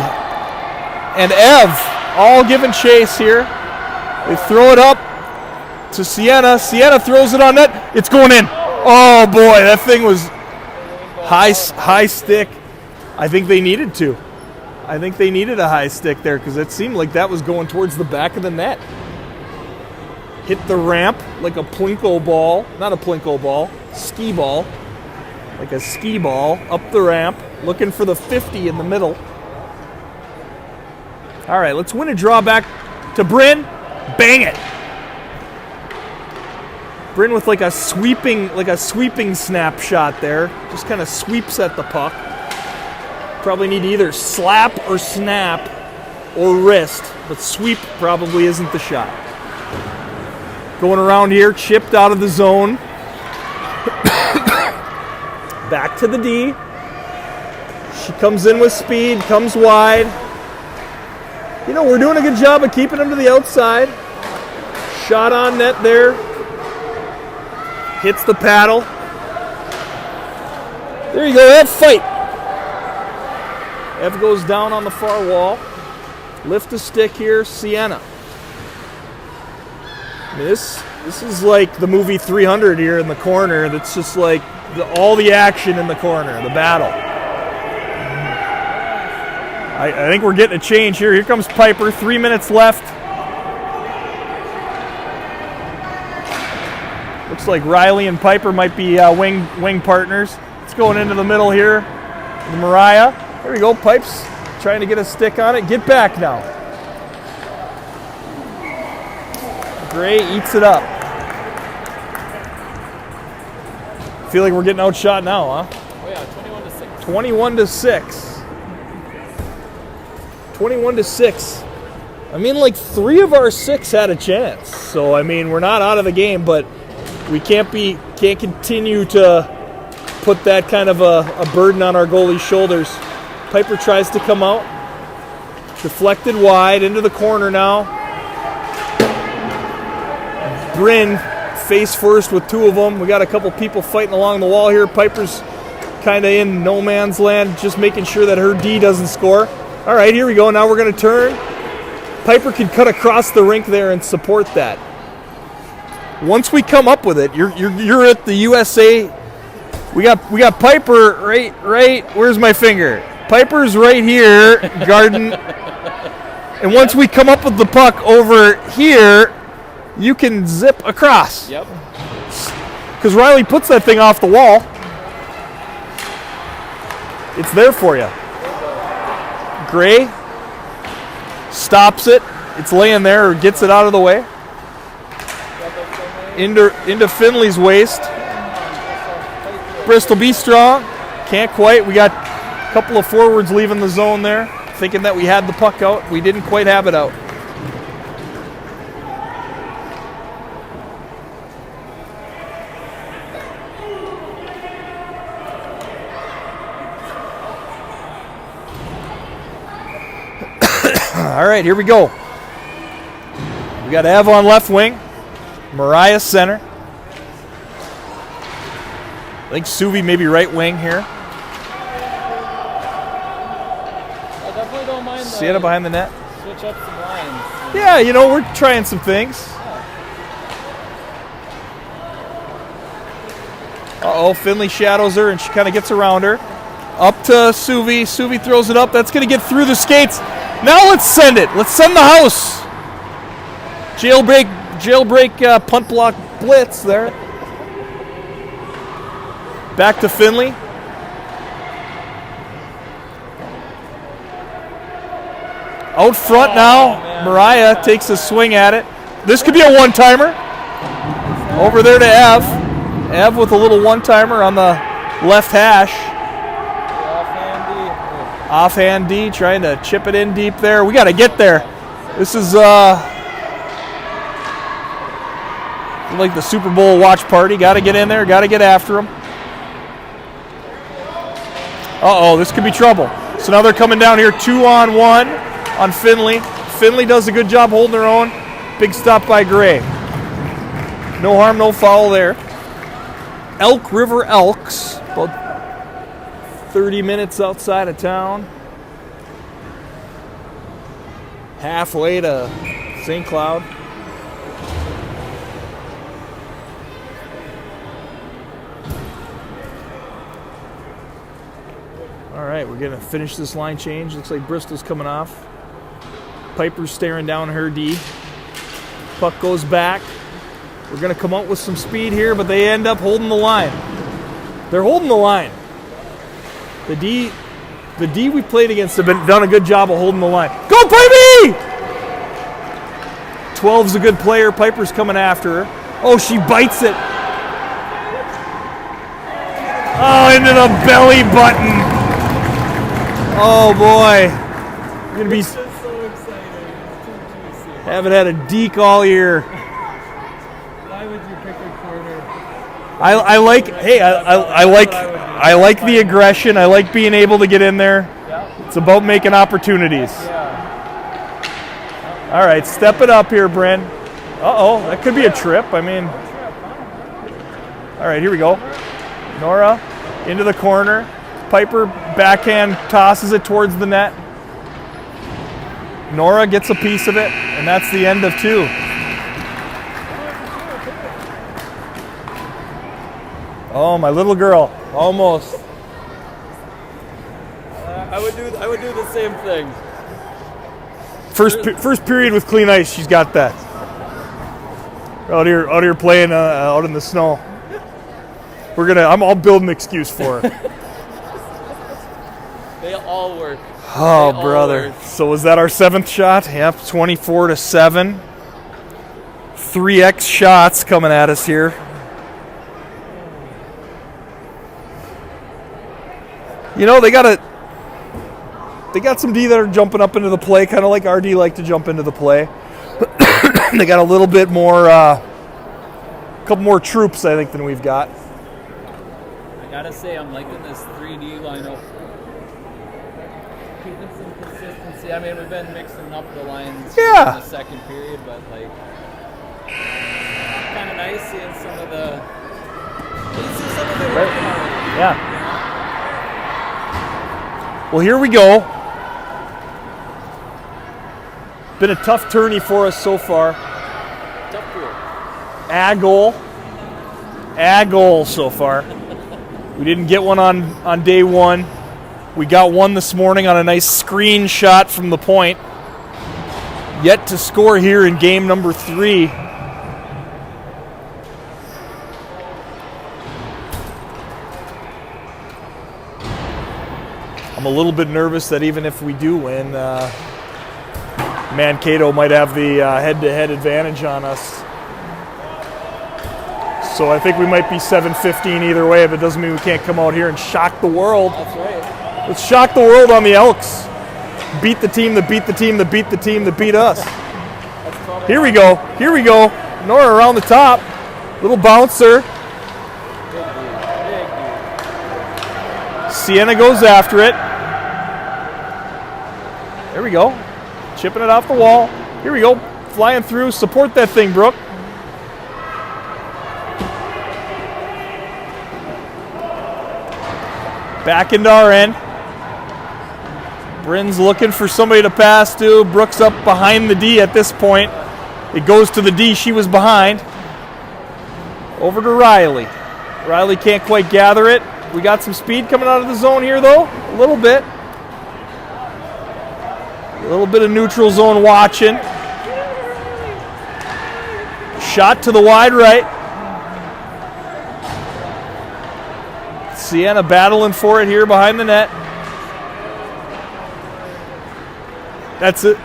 and Ev all giving chase here. They throw it up to Sienna. Sienna throws it on net. It's going in. Oh boy, that thing was high stick. I think they needed to. I think they needed a high stick there because it seemed like that was going towards the back of the net. Hit the ramp like a plinko ball. Not a plinko ball. Ski ball. Like a ski ball up the ramp. Looking for the 50 in the middle. All right, let's win a draw back to Bryn. Bang it. Bryn with like a sweeping snapshot there. Just kind of sweeps at the puck. Probably need to either slap or snap or wrist, but sweep probably isn't the shot. Going around here, chipped out of the zone. Back to the D. She comes in with speed, comes wide. You know, we're doing a good job of keeping them to the outside. Shot on net there. Hits the paddle. There you go, Ev, fight. Ev goes down on the far wall. Lift the stick here, Sienna. I mean, this is like the movie 300 here in the corner. That's just like all the action in the corner, the battle. I think we're getting a change here. Here comes Piper, 3 minutes left. Looks like Riley and Piper might be wing partners. It's going into the middle here. Mariah. There we go. Pipes trying to get a stick on it. Get back now. Gray eats it up. Feel like we're getting outshot now, huh? Oh yeah, 21 to 6. 21 to 6. 21 to 6. I mean, like 3 of our 6 had a chance. So I mean, we're not out of the game, but we can't continue to put that kind of a burden on our goalie's shoulders. Piper tries to come out. Deflected wide into the corner now. Bryn face first with 2 of them. We got a couple people fighting along the wall here. Piper's kind of in no man's land, just making sure that her D doesn't score. All right, here we go. Now we're going to turn. Piper can cut across the rink there and support that. Once we come up with it, you're at the USA. We got Piper right. Where's my finger? Piper's right here, Garden. And once we come up with the puck over here, you can zip across. Yep. Because Riley puts that thing off the wall. It's there for you. Gray stops it. It's laying there or gets it out of the way. Into Finley's waist. Bristol, be strong. Can't quite. We got a couple of forwards leaving the zone there, thinking that we had the puck out. We didn't quite have it out. All right, here we go. We got Ev on left wing. Mariah center. I think Suvi maybe right wing here. I definitely don't mind Sienna behind the net. switch up some lines. Yeah, you know, we're trying some things. Uh-oh, Finley shadows her and she kind of gets around her. Up to Suvi. Suvi throws it up. That's going to get through the skates. Now let's send it. Let's send the house. Jailbreak punt block blitz there. Back to Finley. Out front now. Man. Mariah takes a swing at it. This could be a one-timer. Over there to Ev. Ev with a little one-timer on the left hash. Offhand D, trying to chip it in deep there. We got to get there. This is like the Super Bowl watch party. Got to get in there. Got to get after them. Uh-oh, this could be trouble. So now they're coming down here 2-on-1 on Finley. Finley does a good job holding her own. Big stop by Gray. No harm, no foul there. Elk River Elks, about 30 minutes outside of town. Halfway to St. Cloud. All right, we're going to finish this line change. Looks like Bristol's coming off. Piper's staring down her D. Puck goes back. We're going to come out with some speed here, but they end up holding the line. They're holding the line. The D we played against have done a good job of holding the line. Go, Pipey! 12's a good player. Piper's coming after her. Oh, she bites it. Oh, into the belly button. Oh, boy. You're going to be... So exciting. It's too juicy. Haven't had a deke all year. Why would you pick a corner? I like the aggression. I like being able to get in there. Yeah. It's about making opportunities. Yeah. All right, step it up here, Bryn. Uh-oh, that could be a trip. I mean, all right, here we go. Nora into the corner. Piper backhand tosses it towards the net. Nora gets a piece of it, and that's the end of 2. Oh, my little girl, almost. I would do the same thing. First period with clean ice, she's got that. Out here playing out in the snow. I'll build an excuse for her. They all work. Oh, brother. So was that our 7th shot? Yep, 24-7. 3x shots coming at us here. You know, they got some D that are jumping up into the play, kind of like our D like to jump into the play. They got a little bit more, a couple more troops, I think, than we've got. I gotta say, I'm liking this 3D lineup. Keeping some consistency. I mean, we've been mixing up the lines in the second period, but like, kind of nice seeing some of the. Yeah. Well, here we go. Been a tough tourney for us so far. Tough pool. A goal so far. We didn't get one on day 1. We got one this morning on a nice screenshot from the point. Yet to score here in game number 3. I'm a little bit nervous that even if we do win, Mankato might have the head-to-head advantage on us. So I think we might be 7-15 either way, but it doesn't mean we can't come out here and shock the world. That's right. Let's shock the world on the Elks. Beat the team that beat the team that beat the team that beat us. Here we go. Here we go. Nora around the top. Little bouncer. Sienna goes after it. There we go. Chipping it off the wall. Here we go. Flying through. Support that thing, Brooke. Back into our end. Bryn's looking for somebody to pass to. Brooks up behind the D at this point. It goes to the D she was behind. Over to Riley. Riley can't quite gather it. We got some speed coming out of the zone here, though. A little bit. A little bit of neutral zone watching. Shot to the wide right. Sienna battling for it here behind the net. That's it.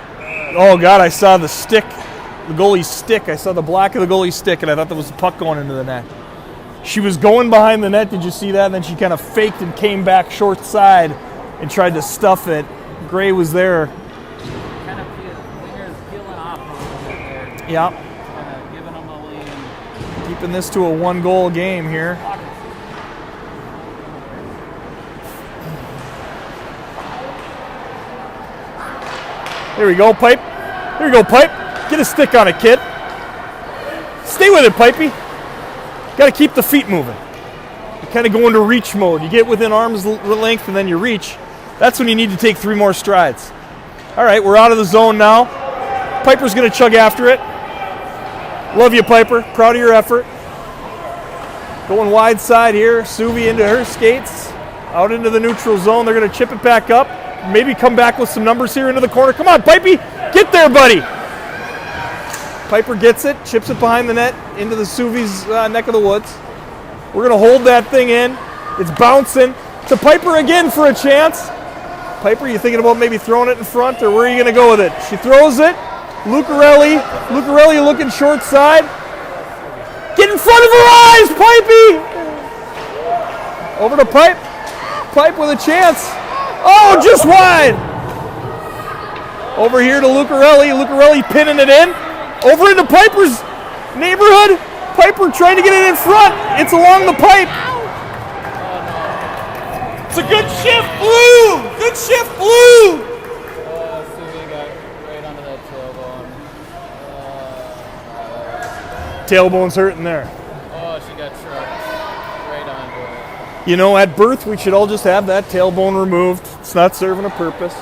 Oh, God, I saw the stick. The goalie's stick. I saw the black of the goalie's stick, and I thought that was the puck going into the net. She was going behind the net. Did you see that? And then she kind of faked and came back short side and tried to stuff it. Gray was there. Kind of fingers peeling off a little bit there. Yeah. Kind of giving them a lead. Keeping this to a 1-goal game here. There we go, Pipe. Here we go, Pipe. Get a stick on it, kid. Stay with it, Pipey. Got to keep the feet moving. You kind of go into reach mode. You get within arm's length and then you reach. That's when you need to take 3 more strides. All right, we're out of the zone now. Piper's going to chug after it. Love you, Piper. Proud of your effort. Going wide side here. Suvi into her skates. Out into the neutral zone. They're going to chip it back up. Maybe come back with some numbers here into the corner. Come on, Pipey. Get there, buddy. Piper gets it, chips it behind the net into the Suvi's neck of the woods. We're going to hold that thing in. It's bouncing to Piper again for a chance. Piper, you thinking about maybe throwing it in front, or where are you going to go with it? She throws it. Lucarelli looking short side. Get in front of her eyes, Pipey! Over to Pipe. Pipe with a chance. Oh, just wide. Over here to Lucarelli. Lucarelli pinning it in. Over into Piper's neighborhood. Piper trying to get it in front. It's along the pipe. It's a good shift, Blue. Good shift, Blue. Suvi got right onto that tailbone. Tailbone's hurting there. Oh, she got trucked right onto it. You know, at birth, we should all just have that tailbone removed. It's not serving a purpose.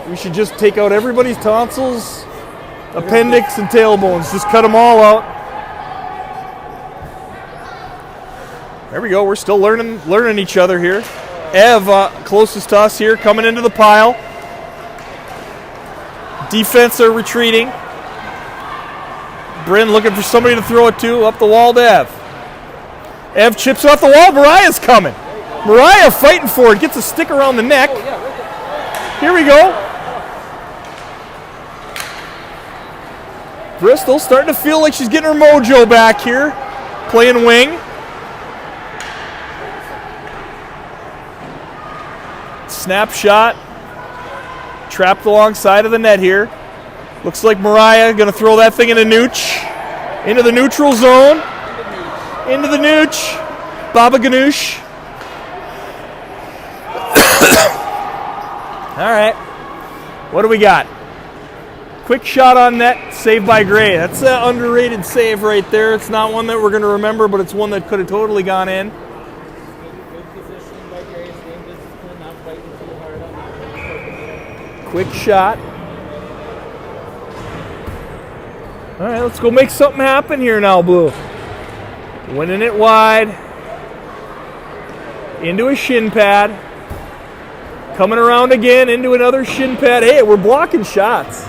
We should just take out everybody's tonsils, appendix, and tailbones. Just cut them all out. There we go. We're still learning each other here. Ev, closest to us here, coming into the pile. Defense are retreating. Bryn looking for somebody to throw it to, up the wall to Ev. Ev chips off the wall. Mariah's coming. Mariah fighting for it. Gets a stick around the neck. Here we go. Bristol starting to feel like she's getting her mojo back here. Playing wing. Snapshot. Trapped alongside of the net here. Looks like Mariah going to throw that thing into Nooch. Into the neutral zone. Into the Nooch. Baba Ganoush. All right. What do we got? Quick shot on net. Save by Gray. That's an underrated save right there. It's not one that we're going to remember, but it's one that could have totally gone in. Good position by Grace. Game discipline, not fighting too hard on the Quick shot. All right, let's go make something happen here now, Blue. Winning it wide. Into a shin pad. Coming around again into another shin pad. Hey, we're blocking shots.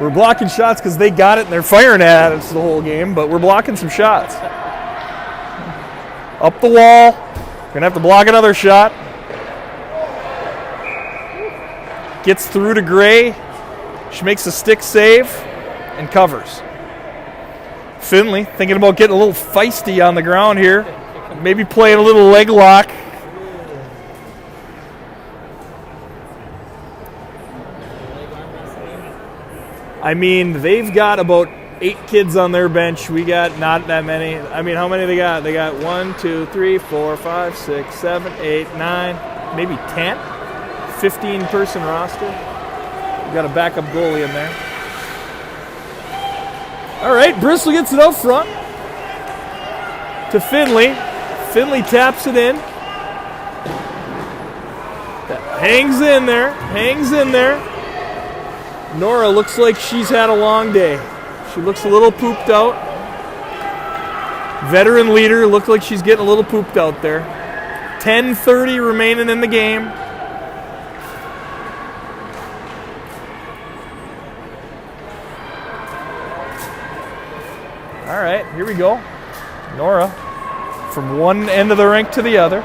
We're blocking shots because they got it and they're firing at us the whole game, but we're blocking some shots. Up the wall. Gonna have to block another shot. Gets through to Gray. She makes a stick save and covers. Finley thinking about getting a little feisty on the ground here. Maybe playing a little leg lock. I mean, they've got about 8 kids on their bench. We got not that many. I mean, how many they got? They got 1, 2, 3, 4, 5, 6, 7, 8, 9, maybe 10. 15-person roster. We got a backup goalie in there. All right, Bristol gets it out front to Finley. Finley taps it in. Hangs in there. Hangs in there. Nora looks like she's had a long day. She looks a little pooped out. Veteran leader looks like she's getting a little pooped out there. 10:30 remaining in the game. All right, here we go. Nora from one end of the rink to the other.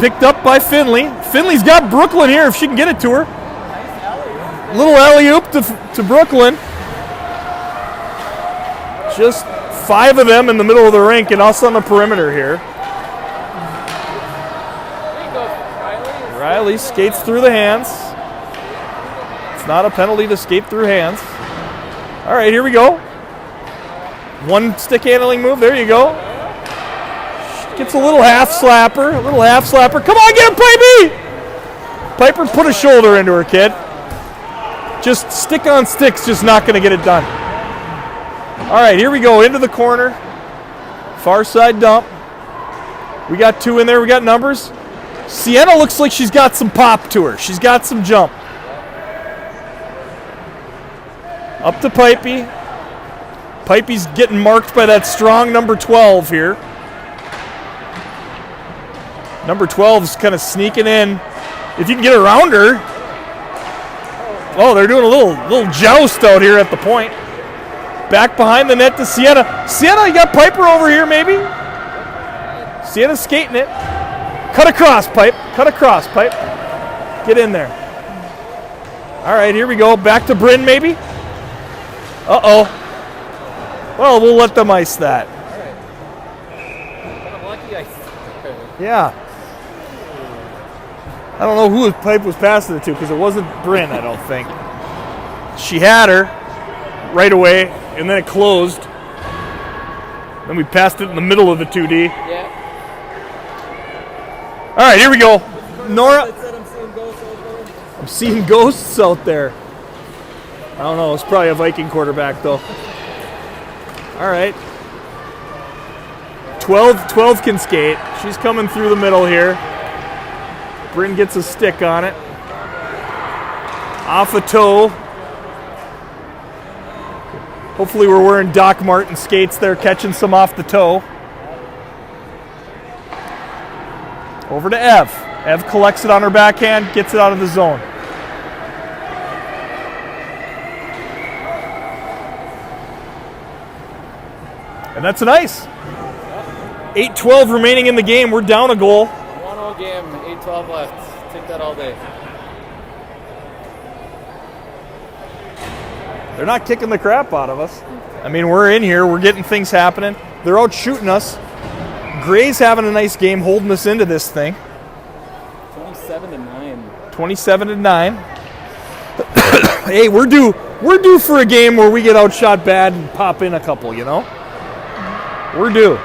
Picked up by Finley. Finley's got Brooklyn here if she can get it to her. Little alley-oop to Brooklyn. Just 5 of them in the middle of the rink and us on the perimeter here. Riley skates through the hands. It's not a penalty to skate through hands. All right, here we go. One stick handling move. There you go. Gets a little half slapper. A little half slapper. Come on, get him, Pipey! Piper put a shoulder into her, kid. Just stick on sticks, just not going to get it done. All right, here we go. Into the corner. Far side dump. We got 2 in there. We got numbers. Sienna looks like she's got some pop to her. She's got some jump. Up to Pipey. Pipey's getting marked by that strong number 12 here. Number 12 is kind of sneaking in. If you can get around her. Oh, they're doing a little joust out here at the point. Back behind the net to Sienna. Sienna, you got Piper over here maybe? Sienna's skating it. Cut across, Pipe. Cut across, Pipe. Get in there. All right, here we go. Back to Bryn maybe? Uh-oh. Well, we'll let them ice that. All right. Kind of lucky ice. Yeah. I don't know who his pipe was passing it to because it wasn't Bryn, I don't think. She had her right away, and then it closed. Then we passed it in the middle of the 2D. Yeah. All right, here we go. Nora. I said I'm seeing ghosts out there. I'm seeing ghosts out there. I don't know. It's probably a Viking quarterback, though. All right. 12 can skate. She's coming through the middle here. Bryn gets a stick on it. Off a toe. Hopefully we're wearing Doc Martin skates there, catching some off the toe. Over to Ev. Ev collects it on her backhand, gets it out of the zone. And that's an ice. 8:12 remaining in the game. We're down a goal. 1-0 game, 8-12 left. Take that all day. They're not kicking the crap out of us. I mean, we're in here. We're getting things happening. They're out shooting us. Gray's having a nice game holding us into this thing. 27-9. 27-9. Hey, we're due for a game where we get outshot bad and pop in a couple, you know? We're due.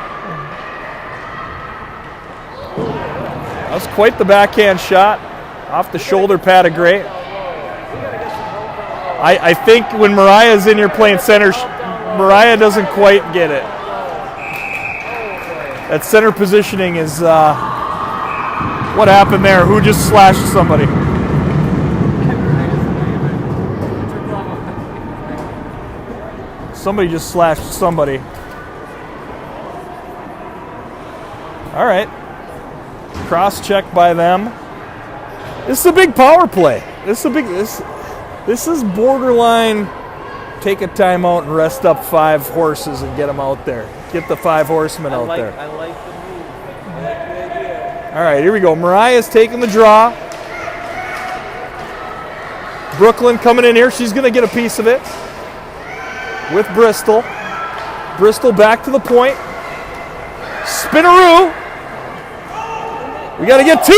That was quite the backhand shot. Off the shoulder pad of Gray. I think when Mariah's in here playing center, Mariah doesn't quite get it. That center positioning is what happened there. Who just slashed somebody? Somebody just slashed somebody. All right. Cross check by them. This is a big power play. This is borderline take a timeout and rest up 5 horses and get them out there. Get the 5 horsemen out there. I like the move. I like the idea. All right, here we go. Mariah's taking the draw. Brooklyn coming in here. She's going to get a piece of it with Bristol. Bristol back to the point. Spinaroo. We got to get 2.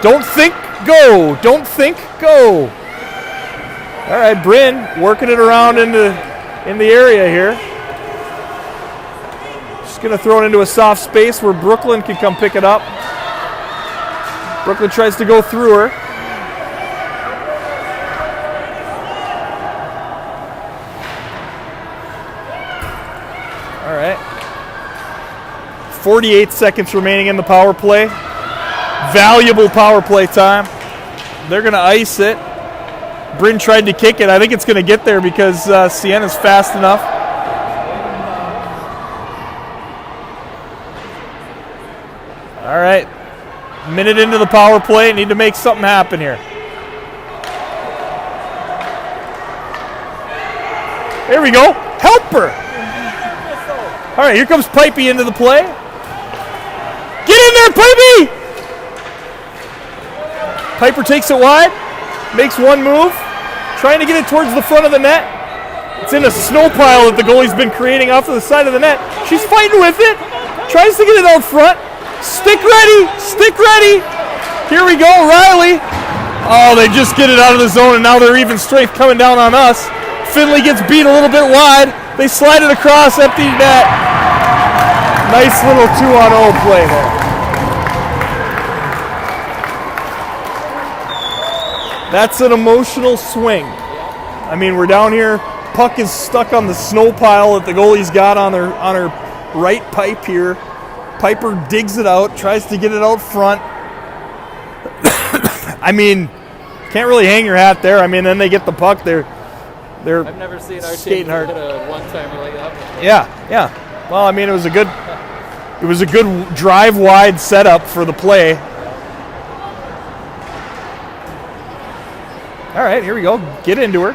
Don't think, go. Don't think, go. All right, Bryn working it around in the area here. She's going to throw it into a soft space where Brooklyn can come pick it up. Brooklyn tries to go through her. All right. 48 seconds remaining in the power play. Valuable power play time. They're going to ice it. Bryn tried to kick it. I think it's going to get there because Sienna's fast enough. All right. Minute into the power play. Need to make something happen here. There we go. Help her. All right, here comes Pipey into the play. Get in there, Pipey! Piper takes it wide. Makes one move. Trying to get it towards the front of the net. It's in a snow pile that the goalie's been creating off to the side of the net. She's fighting with it. Tries to get it out front. Stick ready. Stick ready. Here we go, Riley. Oh, they just get it out of the zone, and now they're even strength coming down on us. Finley gets beat a little bit wide. They slide it across, empty net. Nice little 2-on-0 play there. That's an emotional swing. I mean, we're down here. Puck is stuck on the snow pile that the goalie's got on her right pipe here. Piper digs it out, tries to get it out front. I mean, can't really hang your hat there. I mean, then they get the puck. They're I've never seen our skating team hard. hit a one-timer like that. Yeah. Well, I mean, it was a good drive wide setup for the play. All right, here we go. Get into her.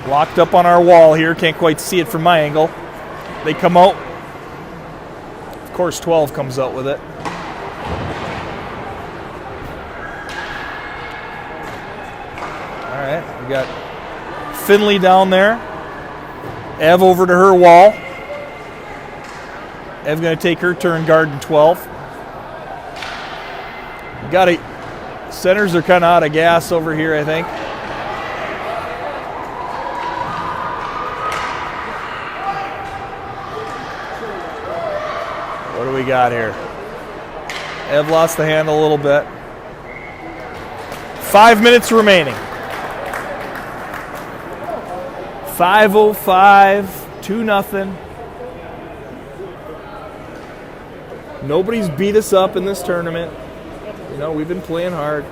Locked up on our wall here. Can't quite see it from my angle. They come out. Of course, 12 comes out with it. All right, we got Finley down there. Ev over to her wall. Ev going to take her turn guarding 12. Got it. Centers are kind of out of gas over here, I think. What do we got here? Ev lost the handle a little bit. 5 minutes remaining. 5:05, 2-0. Nobody's beat us up in this tournament. You know, we've been playing hard.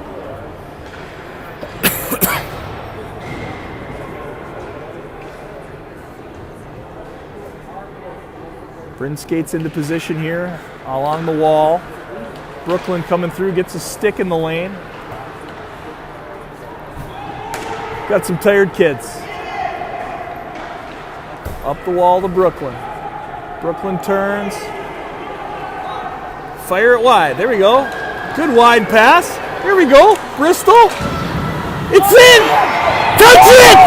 Bryn skates into position here along the wall. Brooklyn coming through, gets a stick in the lane. Got some tired kids. Up the wall to Brooklyn. Brooklyn turns. Fire it wide. There we go. Good wide pass. Here we go. Bristol. It's in. Touch it.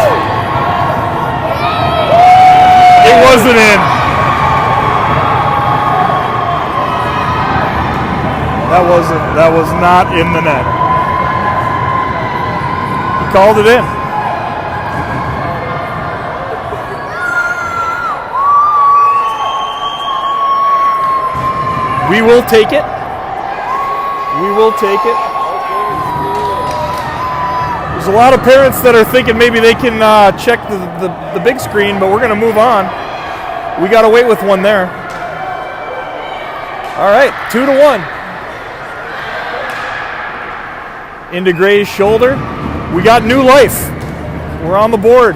It wasn't in. That was not in the net. He called it in. We will take it. We will take it. There's a lot of parents that are thinking maybe they can check the big screen, but we're going to move on. We got to wait with one there. All right, 2-1. Into Gray's shoulder. We got new life. We're on the board.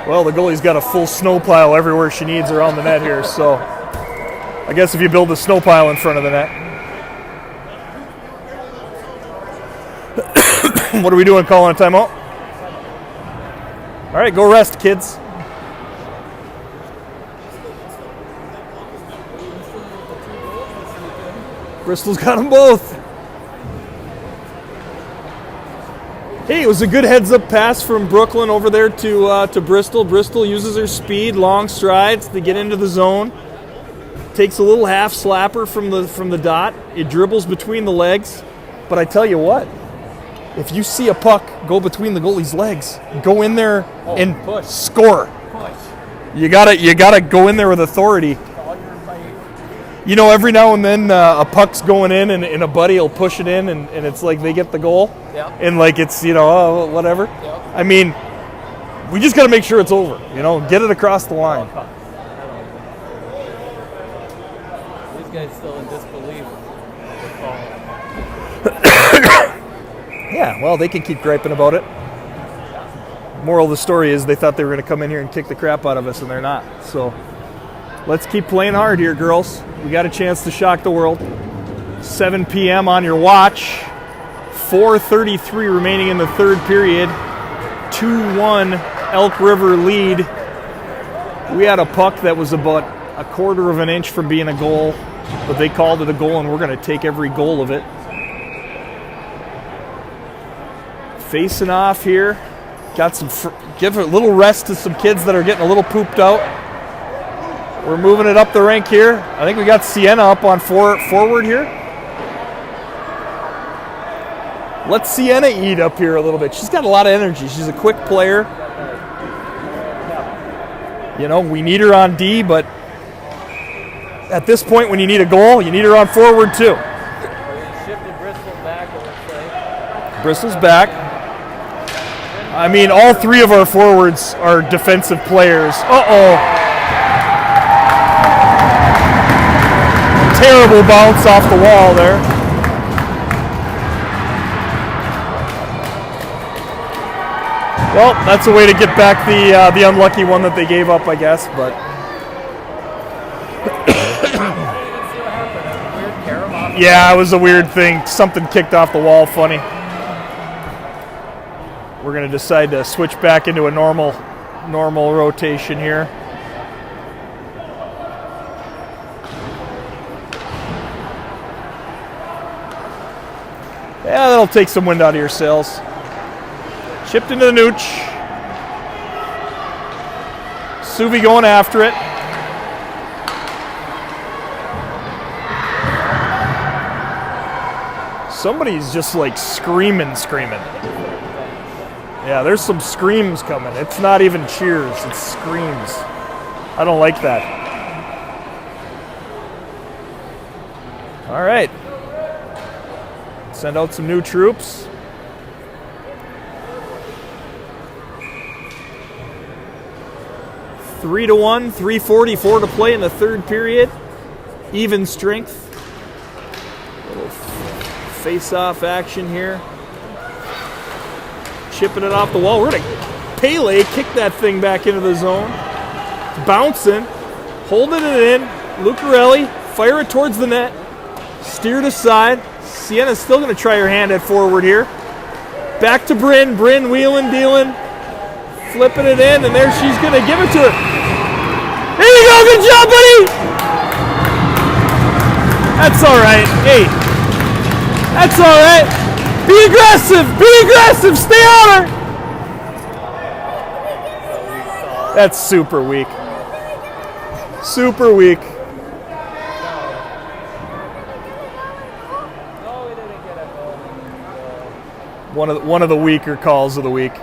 Well, the goalie's got a full snow pile everywhere she needs around the net here, so I guess if you build a snow pile in front of the net. What are we doing, calling a timeout? All right, go rest, kids. Bristol's got them both. Hey, it was a good heads-up pass from Brooklyn over there to Bristol. Bristol uses her speed, long strides to get into the zone. Takes a little half slapper from the dot. It dribbles between the legs. But I tell you what, if you see a puck go between the goalie's legs, go in there and push. Score. Push. You gotta go in there with authority. You know, every now and then a puck's going in and a buddy will push it in and it's like they get the goal. Yep. And like it's, you know, oh, whatever. Yep. I mean, we just got to make sure it's over. You know, get it across the line. These guys still in disbelief. Yeah, well, they can keep griping about it. Moral of the story is they thought they were going to come in here and kick the crap out of us, and they're not. So let's keep playing hard here, girls. We got a chance to shock the world. 7 p.m. on your watch. 4:33 remaining in the third period. 2-1 Elk River lead. We had a puck that was about a quarter of an inch from being a goal, but they called it a goal, and we're going to take every goal of it. Facing off here. Got some. Give a little rest to some kids that are getting a little pooped out. We're moving it up the rink here. I think we got Sienna up on forward here. Let Sienna eat up here a little bit. She's got a lot of energy. She's a quick player. You know, we need her on D, but at this point when you need a goal, you need her on forward too. Shifted Bristol back, it looks like. Bristol's back. I mean, all three of our forwards are defensive players. Uh-oh. Terrible bounce off the wall there. Well, that's a way to get back the unlucky one that they gave up, I guess. But yeah, it was a weird thing. Something kicked off the wall funny. We're going to decide to switch back into a normal rotation here. Yeah, that'll take some wind out of your sails. Chipped into the nooch. Suvi going after it. Somebody's just like screaming. Yeah, there's some screams coming. It's not even cheers, it's screams. I don't like that. All right. Send out some new troops. Three to 1, 3:44 to play in the third period. Even strength. Little face-off action here. Chipping it off the wall. We're going to Pele kick that thing back into the zone. Bouncing. Holding it in. Lucarelli. Fire it towards the net. Steered aside. Sienna's still going to try her hand at forward here. Back to Bryn. Bryn wheeling, dealing. Flipping it in, and there she's going to give it to her. There you go. Good job, buddy. That's all right. Hey. That's all right. Be aggressive! Be aggressive! Stay on her! That's super weak. Super weak. No, we didn't get a goal. One of the weaker calls of the week.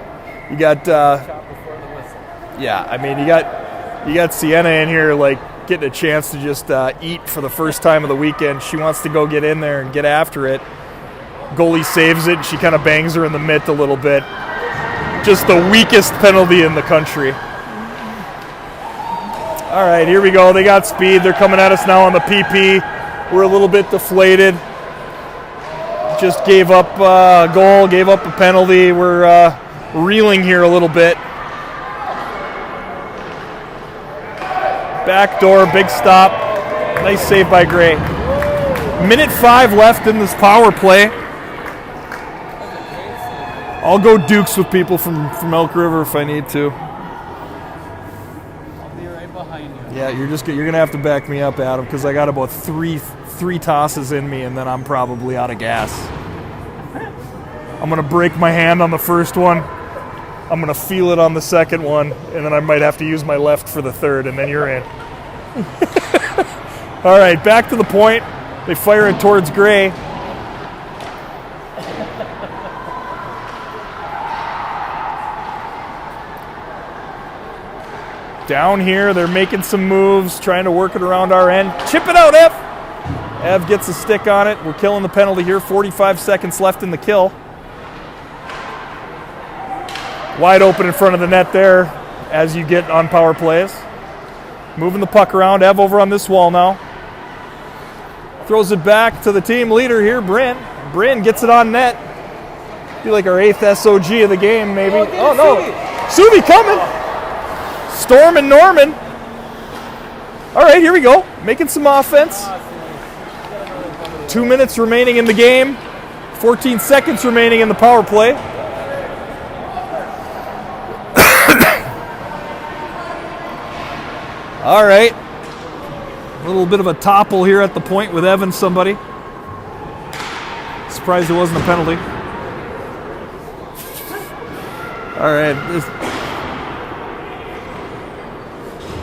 You got Shot before the whistle. yeah, I mean you got Sienna in here like getting a chance to just eat for the first time of the weekend. She wants to go get in there and get after it. Goalie saves it, and she kind of bangs her in the mitt a little bit. Just the weakest penalty in the country. All right, here we go. They got speed. They're coming at us now on the PP. We're a little bit deflated. Just gave up a goal, gave up a penalty. We're reeling here a little bit. Back door, big stop. Nice save by Gray. Minute 5 left in this power play. I'll go Dukes with people from Elk River if I need to. I'll be right behind you. Yeah, you're gonna have to back me up, Adam, because I got about three tosses in me, and then I'm probably out of gas. I'm gonna break my hand on the first one. I'm gonna feel it on the second one, and then I might have to use my left for the third, and then you're in. All right, back to the point. They fire it towards Gray. Down here, they're making some moves, trying to work it around our end. Chip it out, Ev! Ev gets a stick on it. We're killing the penalty here. 45 seconds left in the kill. Wide open in front of the net there as you get on power plays. Moving the puck around. Ev over on this wall now. Throws it back to the team leader here, Bryn. Bryn gets it on net. Be like our 8th SOG of the game, maybe. Oh, no. Suvi coming. Storm and Norman. All right, here we go. Making some offense. 2 minutes remaining in the game. 14 seconds remaining in the power play. All right. A little bit of a topple here at the point with Evan somebody. Surprised it wasn't a penalty. All right.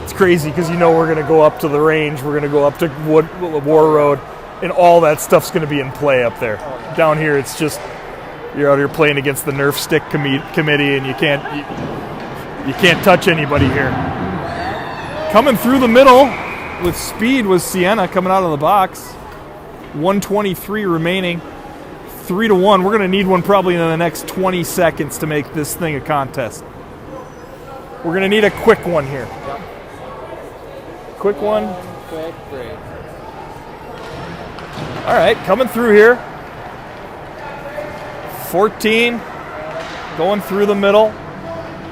It's crazy because you know we're going to go up to the range. We're going to go up to War Road, and all that stuff's going to be in play up there. Down here, it's just you're out here playing against the Nerf stick committee, and you can't touch anybody here. Coming through the middle with speed was Sienna coming out of the box. 1:23 remaining. 3-1. We're going to need one probably in the next 20 seconds to make this thing a contest. We're going to need a quick one here. Yep. Quick one. Quick break. All right, coming through here. 14. Going through the middle.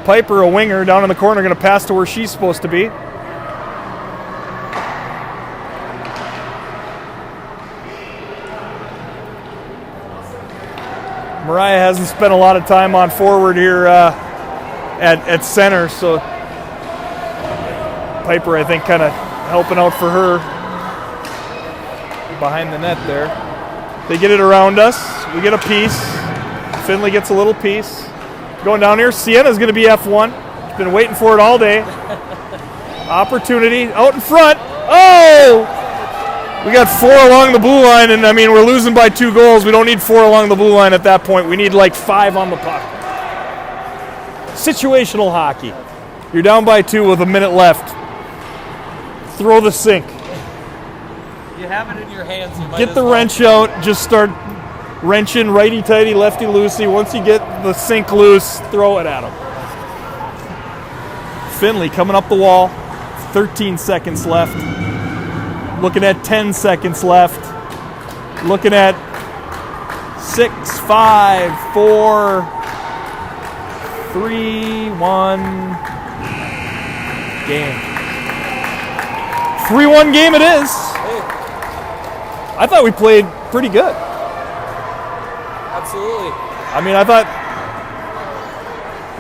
Piper, a winger, down in the corner, going to pass to where she's supposed to be. Mariah hasn't spent a lot of time on forward here at center, so Piper, I think, kind of helping out for her behind the net there. They get it around us. We get a piece. Finley gets a little piece. Going down here, Sienna's going to be F1. She's been waiting for it all day. Opportunity out in front. Oh! We got 4 along the blue line, and I mean, we're losing by 2 goals. We don't need 4 along the blue line at that point. We need like 5 on the puck. Situational hockey. You're down by 2 with a minute left. Throw the sink. You have it in your hands. You might Get as the well. wrench out. Just start wrenching righty-tighty, lefty-loosey. Once you get the sink loose, throw it at him. Finley coming up the wall. 13 seconds left. Looking at 10 seconds left. Looking at 6, 5, 4, 3, 1. Game. 3-1 game it is. I thought we played pretty good. Absolutely. I mean, I thought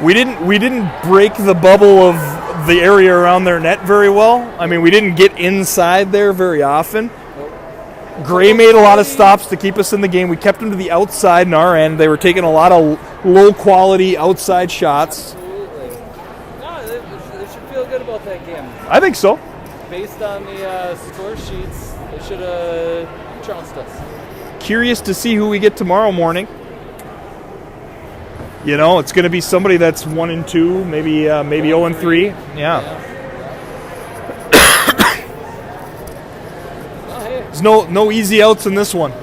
we didn't break the bubble of the area around their net very well. I mean, we didn't get inside there very often. Gray made a lot of stops to keep us in the game. We kept them to the outside in our end. They were taking a lot of low-quality outside shots. Absolutely. No, they should feel good about that game. I think so. Based on the score sheets, they should have trounced us. Curious to see who we get tomorrow morning. You know, it's going to be somebody that's 1-2, maybe 0-3. Yeah. Oh, hey, There's no easy outs in this one. feel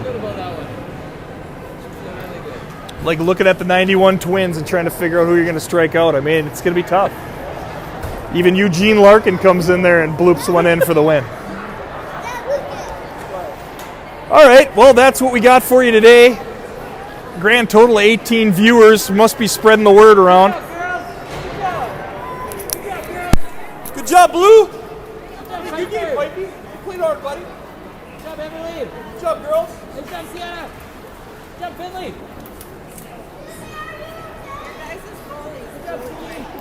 good about that one. Should feel really good. Like looking at the 91 Twins and trying to figure out who you're going to strike out. I mean, it's going to be tough. Even Eugene Larkin comes in there and bloops one in for the win. All right, well, that's what we got for you today. Grand total of 18 viewers. Must be spreading the word around. Good job, Blue. Good game, Mikey. You played hard, buddy. Good job, Emily. Good job, girls. Good job, Sienna. Good job, Finley.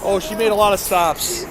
Oh, she made a lot of stops.